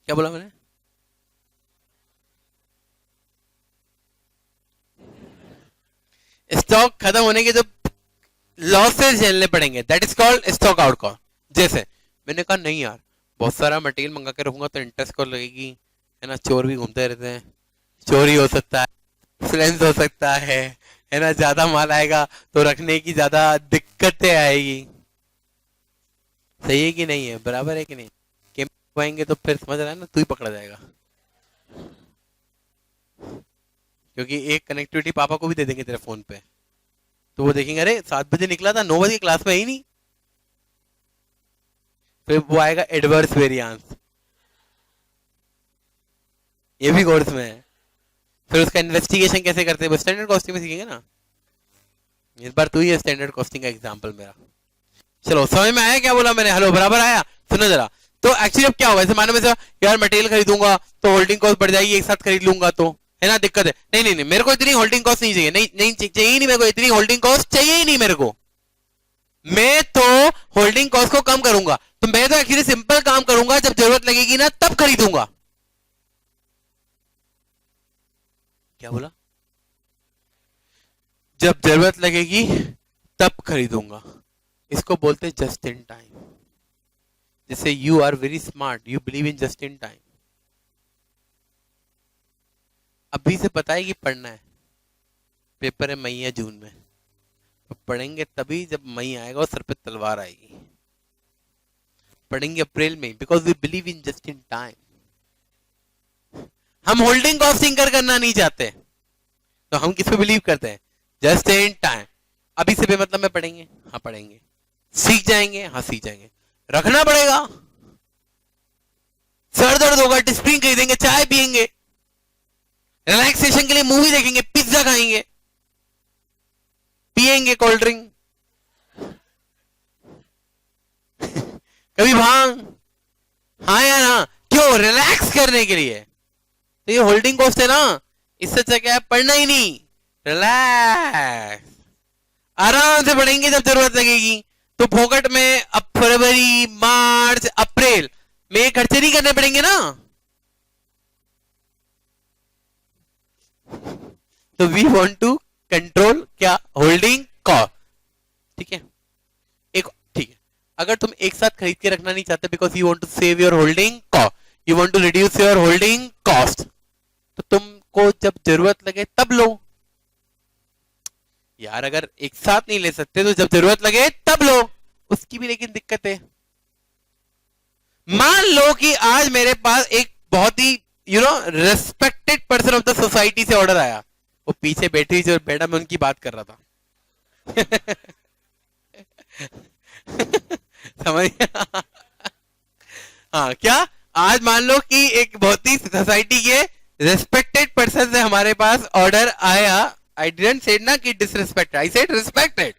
क्या बोला मैंने? स्टॉक खत्म होने के जो लॉसेस झेलने पड़ेंगे, that is called stock out cost. जैसे मैंने कहा नहीं यार, बहुत सारा मटेरियल मंगा के रखूंगा तो इंटरेस्ट कॉस्ट लगेगी, है ना? चोर भी घूमते रहते हैं, चोरी हो सकता है, फ्लेंस हो सकता है ना? ज्यादा माल आएगा तो रखने की ज्यादा दिक्कतें आएगी। सही है कि नहीं है? बराबर है कि नहीं? आएंगे तो फिर समझ रहा है ना, तू ही पकड़ा जाएगा, क्योंकि एक कनेक्टिविटी पापा को भी दे देंगे तेरे फोन पे, तो वो देखेंगे अरे 7 बजे निकला था, 9 बजे क्लास में ही नहीं। फिर वो आएगा एडवर्स वेरिएंस, ये भी कोर्स में है। फिर उसका इन्वेस्टिगेशन कैसे करते हैं, स्टैंडर्ड कॉस्टिंग में सीखेंगे ना। इस बार तू ही है स्टैंडर्ड कॉस्टिंग का एग्जांपल मेरा। चलो, समझ में आया क्या बोला मैंने? हेलो, बराबर आया? सुनो जरा। तो एक्चुअली अब क्या होगा, जैसे मानो मैं यार मटेरियल खरीदूंगा तो होल्डिंग कॉस्ट बढ़ जाएगी, एक साथ खरीद लूंगा तो, है ना? दिक्कत है। नहीं नहीं नहीं, मेरे को इतनी होल्डिंग कॉस्ट नहीं चाहिए, नहीं नहीं चाहिए ही नहीं, मेरे को इतनी होल्डिंग कॉस्ट चाहिए ही नहीं मेरे को। मैं तो होल्डिंग कॉस्ट को कम करूंगा, तो मैं तो एक्चुअली सिंपल काम करूंगा, जब जरूरत लगेगी ना तब खरीदूंगा। क्या बोला? जब जरूरत लगेगी तब खरीदूंगा। इसको बोलते हैं जस्ट इन टाइम। जैसे you are very smart, you believe in just in time. अभी से पता है कि पढ़ना है, पेपर है मई या जून में, तो पढ़ेंगे तभी जब मई आएगा और सर पे तलवार आएगी। पढ़ेंगे अप्रैल में, because we believe in just in time. हम होल्डिंग कॉस्टिंग करना नहीं चाहते, तो हम किस पे बिलीव करते हैं? Just in time. अभी से बेमतलब में पढ़ेंगे, हाँ पढ़ेंगे। सीख जाएंगे, हाँ सीख जाएंगे। रखना पड़ेगा, सर दर्द होगा, डिस्प्रिन खरीदेंगे, चाय पियेंगे, रिलैक्सेशन के लिए मूवी देखेंगे, पिज्जा खाएंगे, पियेंगे कोल्ड ड्रिंक, कभी भांग, हाँ या ना? क्यों? रिलैक्स करने के लिए। तो ये होल्डिंग कॉस्ट है ना, इससे अच्छा क्या है? पढ़ना ही नहीं, रिलैक्स, आराम से पढ़ेंगे जब जरूरत लगेगी। तो फोकट में अब फरवरी, मार्च, अप्रैल में खर्चे नहीं करने पड़ेंगे ना। तो वी वांट टू कंट्रोल क्या? Holding cost. ठीक है, एक ठीक है। अगर तुम एक साथ खरीद के रखना नहीं चाहते, because you want to save your holding cost, you want to reduce your holding cost, तो तुमको जब जरूरत लगे तब लो यार। अगर एक साथ नहीं ले सकते तो जब जरूरत लगे तब लो, उसकी भी लेकिन दिक्कत है। मान लो कि आज मेरे पास एक बहुत ही respected person of the society से ऑर्डर आया, वो पीछे बैठी जो मैडम मैं उनकी बात कर रहा था। समझ? हाँ, क्या आज मान लो कि एक बहुत ही सोसाइटी के रेस्पेक्टेड पर्सन से हमारे पास ऑर्डर आया। आई डिडंट से ना कि डिसरिस्पेक्टेड, आई सेड रिस्पेक्टेड।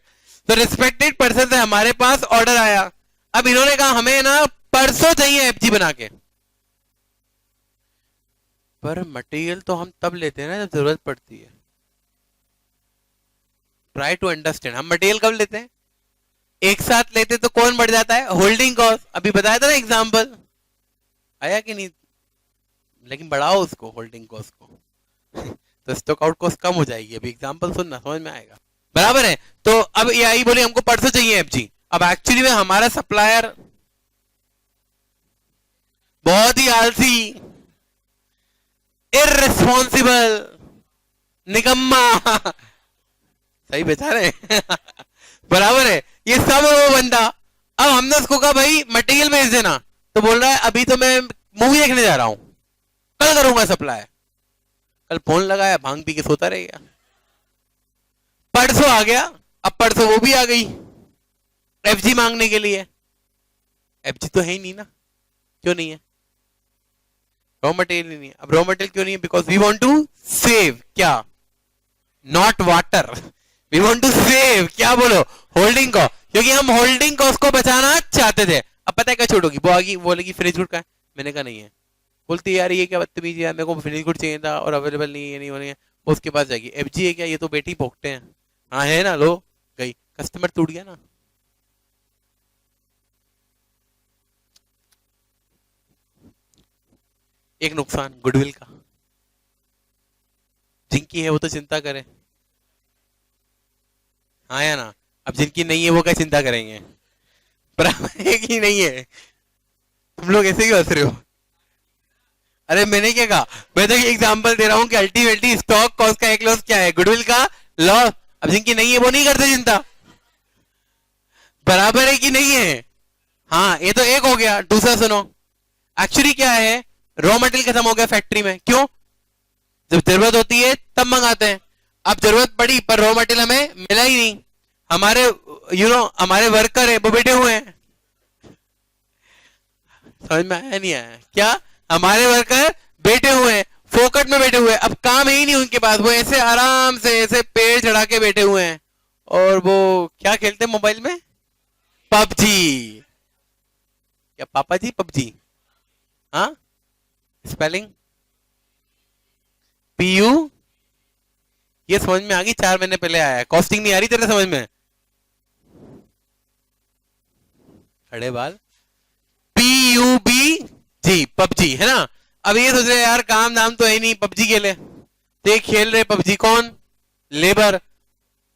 तो रिस्पेक्टेड पर्सन से हमारे पास ऑर्डर आया। अब इन्होंने कहा हमें ना परसों चाहिए एफजी बना के। पर मटेरियल तो हम तब लेते हैं ना जब जरूरत पड़ती है। ट्राई टू अंडरस्टैंड, हम मटेरियल कब लेते हैं? एक साथ लेते तो कौन बढ़ जाता है? Holding cost. अभी बताया था ना एग्जांपल, आया कि नहीं? लेकिन बढ़ाओ उसको, होल्डिंग कॉस्ट को, तो स्टॉक आउट कॉस्ट कम हो जाएगी। अभी एग्जांपल सुनना, समझ में आएगा। बराबर है। तो अब ये आई बोली हमको परसों चाहिए एफजी। अब एक्चुअली में हमारा सप्लायर बहुत ही आलसी, इररिस्पॉन्सिबल, निकम्मा, सही बचा रहे बराबर है, ये सब है वो बंदा। अब हमने उसको कहा भाई मटेरियल भेज देना, तो बोल रहा है अभी तो मैं मूवी देखने जा रहा हूं, कल करूंगा सप्लाई। कल फोन लगाया, भांग पी के सोता रह गया। परसों आ गया, अब परसों वो भी आ गई एफजी मांगने के लिए। एफजी तो है ही नहीं ना, क्यों नहीं है? रॉ मटेरियल नहीं है। अब रॉ मटेरियल क्यों नहीं है? Because we want to save क्या? Not water, we want to save क्या? बोलो, होल्डिंग कॉस्ट, क्योंकि हम होल्डिंग कॉस्ट को बचाना चाहते थे। अब पता है क्या छोड़ोगी? वो आगे बोलेगी फ्रिज गुड का है, मैंने कहा नहीं है। बोलती यार ये क्या बदतमीजी है, मेरे को फ्रिज गुड चाहिए था और अवेलेबल नहीं है, नहीं होने है। उसके पास जाएगी, एफजी है क्या? ये तो बेटी पोकते हैं। हाँ है ना, लो गई, कस्टमर टूट गया ना। एक नुकसान गुडविल का, जिनकी है वो तो चिंता करे, हाँ या ना? अब जिनकी नहीं है वो क्या चिंता करेंगे? बराबर है कि नहीं है? तुम लोग ऐसे क्यों हंस रहे हो? अरे मैंने क्या कहा? मैं तो एग्जांपल दे रहा हूं कि अल्टीमेटली स्टॉक कॉस्ट का एक लॉस क्या है? गुडविल का लॉस। अब जिनकी नहीं है वो नहीं करते चिंता, बराबर है कि नहीं है? हाँ, ये तो एक हो गया। दूसरा सुनो, एक्चुअली क्या है, रॉ मटेरियल खत्म हो गया फैक्ट्री में, क्यों? जब जरूरत होती है तब मंगाते हैं। अब जरूरत पड़ी पर रॉ मटेरियल हमें मिला ही नहीं। हमारे हमारे वर्कर है वो बैठे हुए हैं। समझ में आया नहीं आया? क्या हमारे वर्कर बैठे हुए हैं, फोकट में बैठे हुए हैं, अब काम ही नहीं उनके पास, वो ऐसे आराम से ऐसे पेड़ चढ़ा के बैठे हुए हैं और वो क्या खेलते हैं मोबाइल में? पबजी। क्या पापा जी? पबजी, हाँ? स्पेलिंग पीयू, ये समझ में आ गई, 4 महीने पहले आया है। कॉस्टिंग नहीं आ रही तेरे समझ में? खड़े बाल, पीयूबी जी, पबजी है ना। अब ये सोच रहे यार काम नाम तो है नहीं, पबजी खेले, तो ये खेल रहे पबजी कौन? लेबर।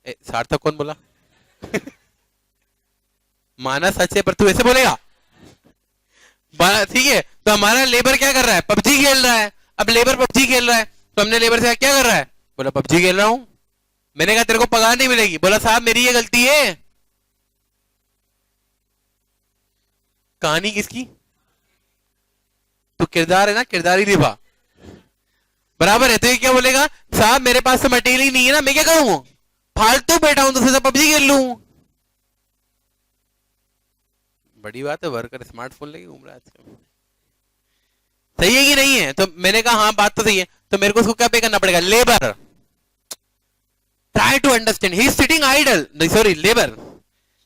सार्थक कौन बोला? माना सच है पर तू ऐसे बोलेगा? ठीक है, तो हमारा लेबर क्या कर रहा है? पबजी खेल रहा है। अब लेबर पबजी खेल रहा है तो हमने लेबर से क्या कर रहा है? बोला पबजी खेल रहा हूं। मैंने कहा तेरे को पगार नहीं मिलेगी। बोला साहब मेरी ये गलती है। कहानी किसकी? तो किरदार है ना, किरदार ही निभा। बराबर है। तो ये क्या बोलेगा? साहब मेरे पास तो मटेरियल ही नहीं है ना, मैं क्या करूं? फालतू बैठा हूं तो सोचा पबजी खेल लूं। बड़ी बात है, वर्कर स्मार्टफोन लेके घूम रहा है आजकल। सही है कि नहीं है? तो मैंने कहा हाँ बात तो सही है। तो मेरे को उसको क्या पे करना पड़ेगा? Labour. Try to understand. He is sitting idle, sorry labour.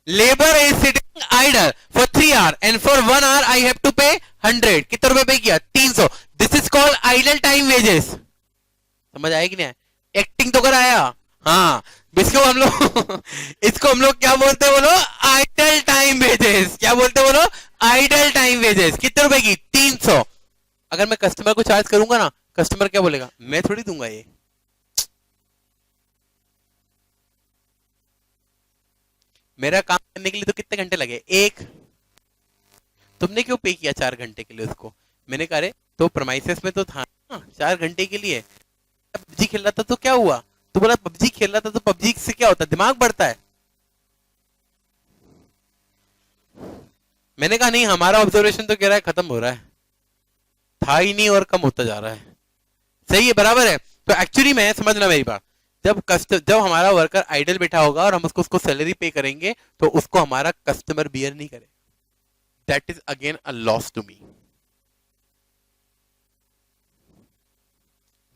Labour is sitting idle for 3 hour and for 1 hour I have to pay 100। कितने रुपए पे किया? 300। This is called idle time wages. समझ आया कि नहीं? Acting तो कराया। हाँ, इसको हम लोग इसको हम लोग क्या बोलते हैं बोलो? Idol time wages. क्या बोलते हैं बोलो? Idol time wages. कितने रुपए की? 300। अगर मैं कस्टमर को चार्ज करूंगा ना, कस्टमर क्या बोलेगा? मैं थोड़ी दूंगा ये। मेरा काम करने के लिए तो कितने घंटे लगे? एक। तुमने क्यों पे किया 4 घंटे के लिए उसको? मैंने कहा अरे तो प्रमाइसेस में तो था ना 4 घंटे के लिए। पबजी खेल रहा था तो क्या हुआ? तो बोला पबजी खेल रहा था तो पबजी से क्या होता है? दिमाग बढ़ता है। मैंने कहा नहीं, हमारा ऑब्जर्वेशन तो कह रहा है खत्म हो रहा है, था ही नहीं और कम होता जा रहा है। सही है, बराबर है। तो एक्चुअली में समझना मेरी बात, जब हमारा वर्कर आइडल बैठा होगा और हम उसको सैलरी पे करेंगे तो उसको हमारा कस्टमर बियर नहीं करेगा। That is again a loss to me.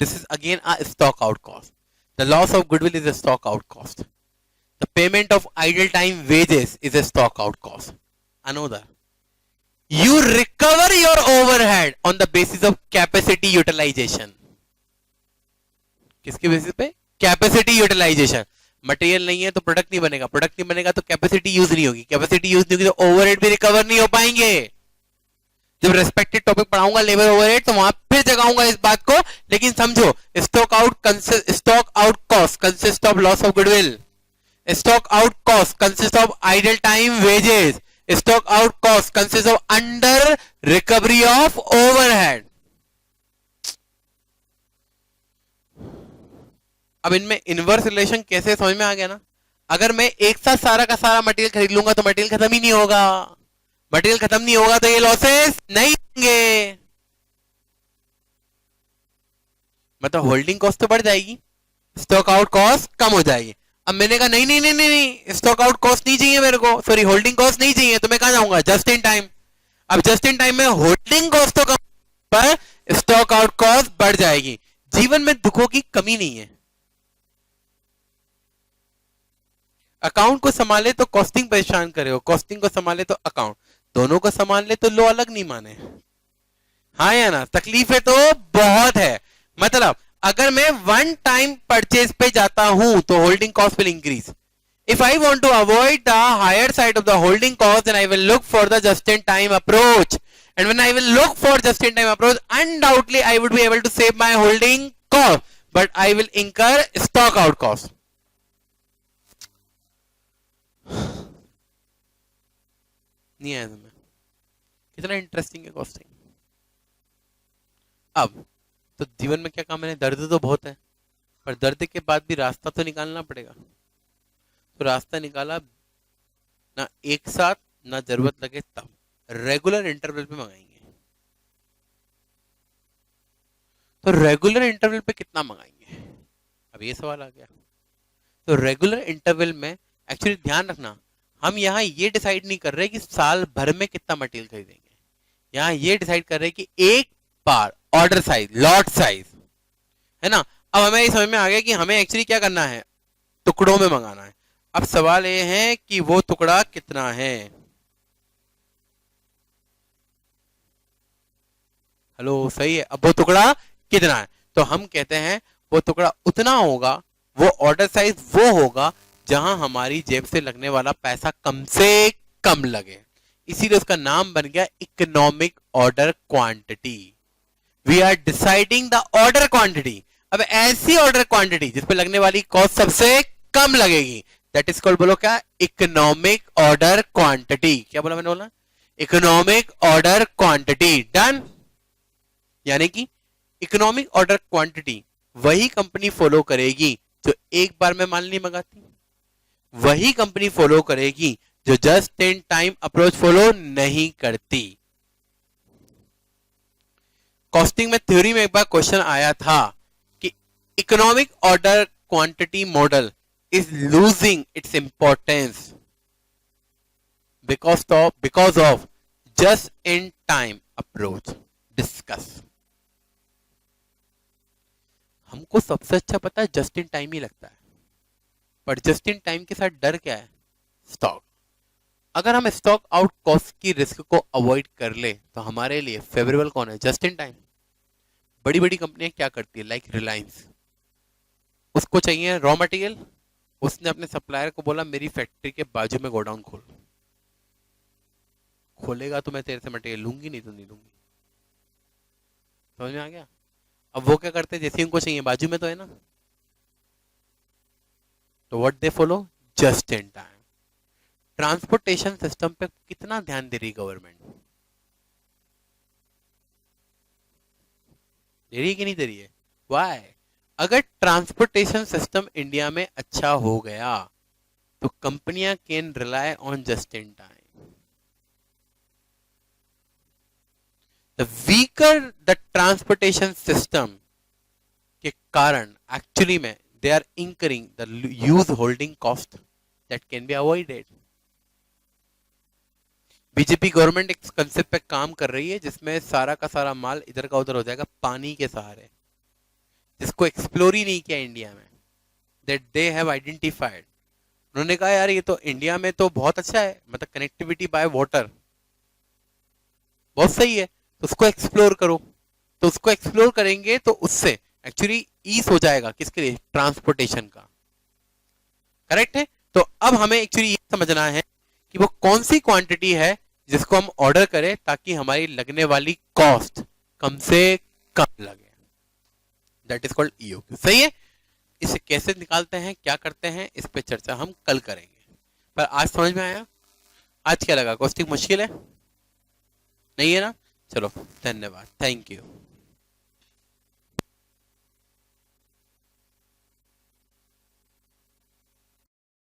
This is again a stock out cost. The loss of goodwill is a stock out cost. The payment of idle time wages is a stock out cost. Another, you recover your overhead on the basis of capacity utilization. किसके basis पे? Capacity utilization. Material नहीं है तो product नहीं बनेगा, product नहीं बनेगा तो कैपेसिटी यूज नहीं होगी, कैपेसिटी यूज नहीं होगी तो ओवरहेड भी रिकवर नहीं हो पाएंगे। जब रेस्पेक्टेड टॉपिक पढ़ाऊंगा लेबर ओवरहेड तो वहां फिर जगाऊंगा इस बात को। लेकिन समझो, stock out cost consist of loss of goodwill. Stock out cost consist of idle time wages. Stock out cost consist of under recovery of overhead. अब इनमें इनवर्स रिलेशन कैसे समझ में आ गया ना? अगर मैं एक साथ सारा का सारा मटेरियल खरीद लूंगा तो मटेरियल खत्म ही नहीं होगा। मटेरियल खत्म नहीं होगा तो ये लॉसेस नहीं होंगे, मतलब होल्डिंग कॉस्ट तो बढ़ जाएगी, स्टॉक आउट कॉस्ट कम हो जाएगी। अब मैंने कहा नहीं नहीं नहीं नहीं नहीं, स्टॉक आउट कॉस्ट नहीं चाहिए मेरे को, सॉरी होल्डिंग कॉस्ट नहीं चाहिए, तो मैं कहां जाऊंगा? Just in time. अब जस्ट इन टाइम में होल्डिंग कॉस्ट तो कम पर स्टॉक आउट कॉस्ट बढ़ जाएगी। जीवन में दुखों की कमी नहीं है। अकाउंट को संभाले तो कॉस्टिंग परेशान करे हो, कॉस्टिंग को संभाले तो अकाउंट, दोनों को संभाल ले तो लो अलग नहीं माने। हाँ या ना? तकलीफें तो बहुत है। मतलब अगर मैं वन टाइम परचेज पे जाता हूं तो holding cost will increase. If I want to avoid the higher side of the holding cost then I will look for the just in time approach, and when I will look for just in time approach undoubtedly I would be able to save my holding cost, but I will incur stock out cost. नहीं आया तुम्हें? कितना interesting है costing. अब तो जीवन में क्या काम है? दर्द तो बहुत है, पर दर्द के बाद भी रास्ता तो निकालना पड़ेगा। तो रास्ता निकाला ना एक साथ, ना जरूरत लगे तब, रेगुलर इंटरवल पे मंगाएंगे। तो रेगुलर इंटरवल पे कितना मंगाएंगे? अब ये सवाल आ गया। तो रेगुलर इंटरवल में एक्चुअली ध्यान रखना, हम यहाँ ये डिसाइड नहीं कर रहे कि साल भर में कितना मटेरियल खरीदेंगे, यहाँ ये डिसाइड कर रहे कि एक बार ऑर्डर साइज, लॉट साइज, है ना। अब हमें समझ में आ गया कि हमें एक्चुअली क्या करना है, टुकड़ों में मंगाना है। अब सवाल ये है कि वो टुकड़ा कितना है। हेलो, सही है। अब वो टुकड़ा कितना है? तो हम कहते हैं वो टुकड़ा उतना होगा, वो ऑर्डर साइज वो होगा जहां हमारी जेब से लगने वाला पैसा कम से कम लगे। इसीलिए उसका नाम बन गया economic order quantity. We are deciding the order quantity. अब ऐसी ऑर्डर क्वांटिटी जिसपे लगने वाली कॉस्ट सबसे कम लगेगी, दैट इज कॉल्ड, बोलो क्या, इकोनॉमिक ऑर्डर क्वांटिटी। क्या बोला मैंने, बोला इकोनॉमिक ऑर्डर क्वांटिटी। डन। यानी कि इकोनॉमिक ऑर्डर क्वांटिटी वही कंपनी फॉलो करेगी जो एक बार में माल नहीं मंगाती, वही कंपनी फॉलो करेगी जो just in time approach follow नहीं करती। कॉस्टिंग में थ्योरी में एक बार क्वेश्चन आया था कि economic order quantity model is losing its importance because of just in time approach. Discuss. हमको सबसे अच्छा पता है जस्ट इन टाइम ही लगता है, पर जस्ट इन टाइम के साथ डर क्या है, स्टॉक। अगर हम स्टॉक आउट कॉस्ट की रिस्क को अवॉइड कर ले तो हमारे लिए फेवरेबल कौन है, जस्ट इन टाइम। बड़ी बड़ी कंपनियां क्या करती है, लाइक रिलायंस, उसको चाहिए रॉ मटेरियल, उसने अपने सप्लायर को बोला मेरी फैक्ट्री के बाजू में गोडाउन खोल, खोलेगा तो मैं तेरे से मटेरियल लूंगी, नहीं तो नहीं लूंगी। समझ में आ गया। अब वो क्या करते हैं, जैसे उनको चाहिए बाजू में तो है ना, तो what they follow, just in time. Transportation system पे कितना ध्यान दे रही गवर्नमेंट, दे रही है कि नहीं दे रही है, व्हाई। अगर ट्रांसपोर्टेशन सिस्टम इंडिया में अच्छा हो गया तो कंपनियां can rely on just in time. The weaker the transportation system के कारण एक्चुअली में they are incurring the use holding cost that can be avoided. BJP government एक कंसेप्ट पे काम कर रही है जिसमें सारा का सारा माल इधर का उधर हो जाएगा पानी के सहारे, जिसको एक्सप्लोर ही नहीं किया इंडिया में, दैट दे हैव आइडेंटिफाइड। उन्होंने कहा यार ये तो इंडिया में तो बहुत अच्छा है, मतलब कनेक्टिविटी बाय वाटर बहुत सही है, तो उसको एक्सप्लोर करो। तो उसको एक्सप्लोर करेंगे तो उससे एक्चुअली ईज हो जाएगा, किसके लिए, ट्रांसपोर्टेशन का। करेक्ट है। तो अब हमें एक्चुअली ये समझना है कि वो कौन सी क्वांटिटी है जिसको हम ऑर्डर करें ताकि हमारी लगने वाली कॉस्ट कम से कम लगे, दैट इज कॉल्ड ईओक्यू। सही है। इसे कैसे निकालते हैं, क्या करते हैं, इस पे चर्चा हम कल करेंगे। पर आज समझ में आया, आज क्या लगा, कॉस्टिंग मुश्किल है नहीं है ना। चलो धन्यवाद, थैंक यू।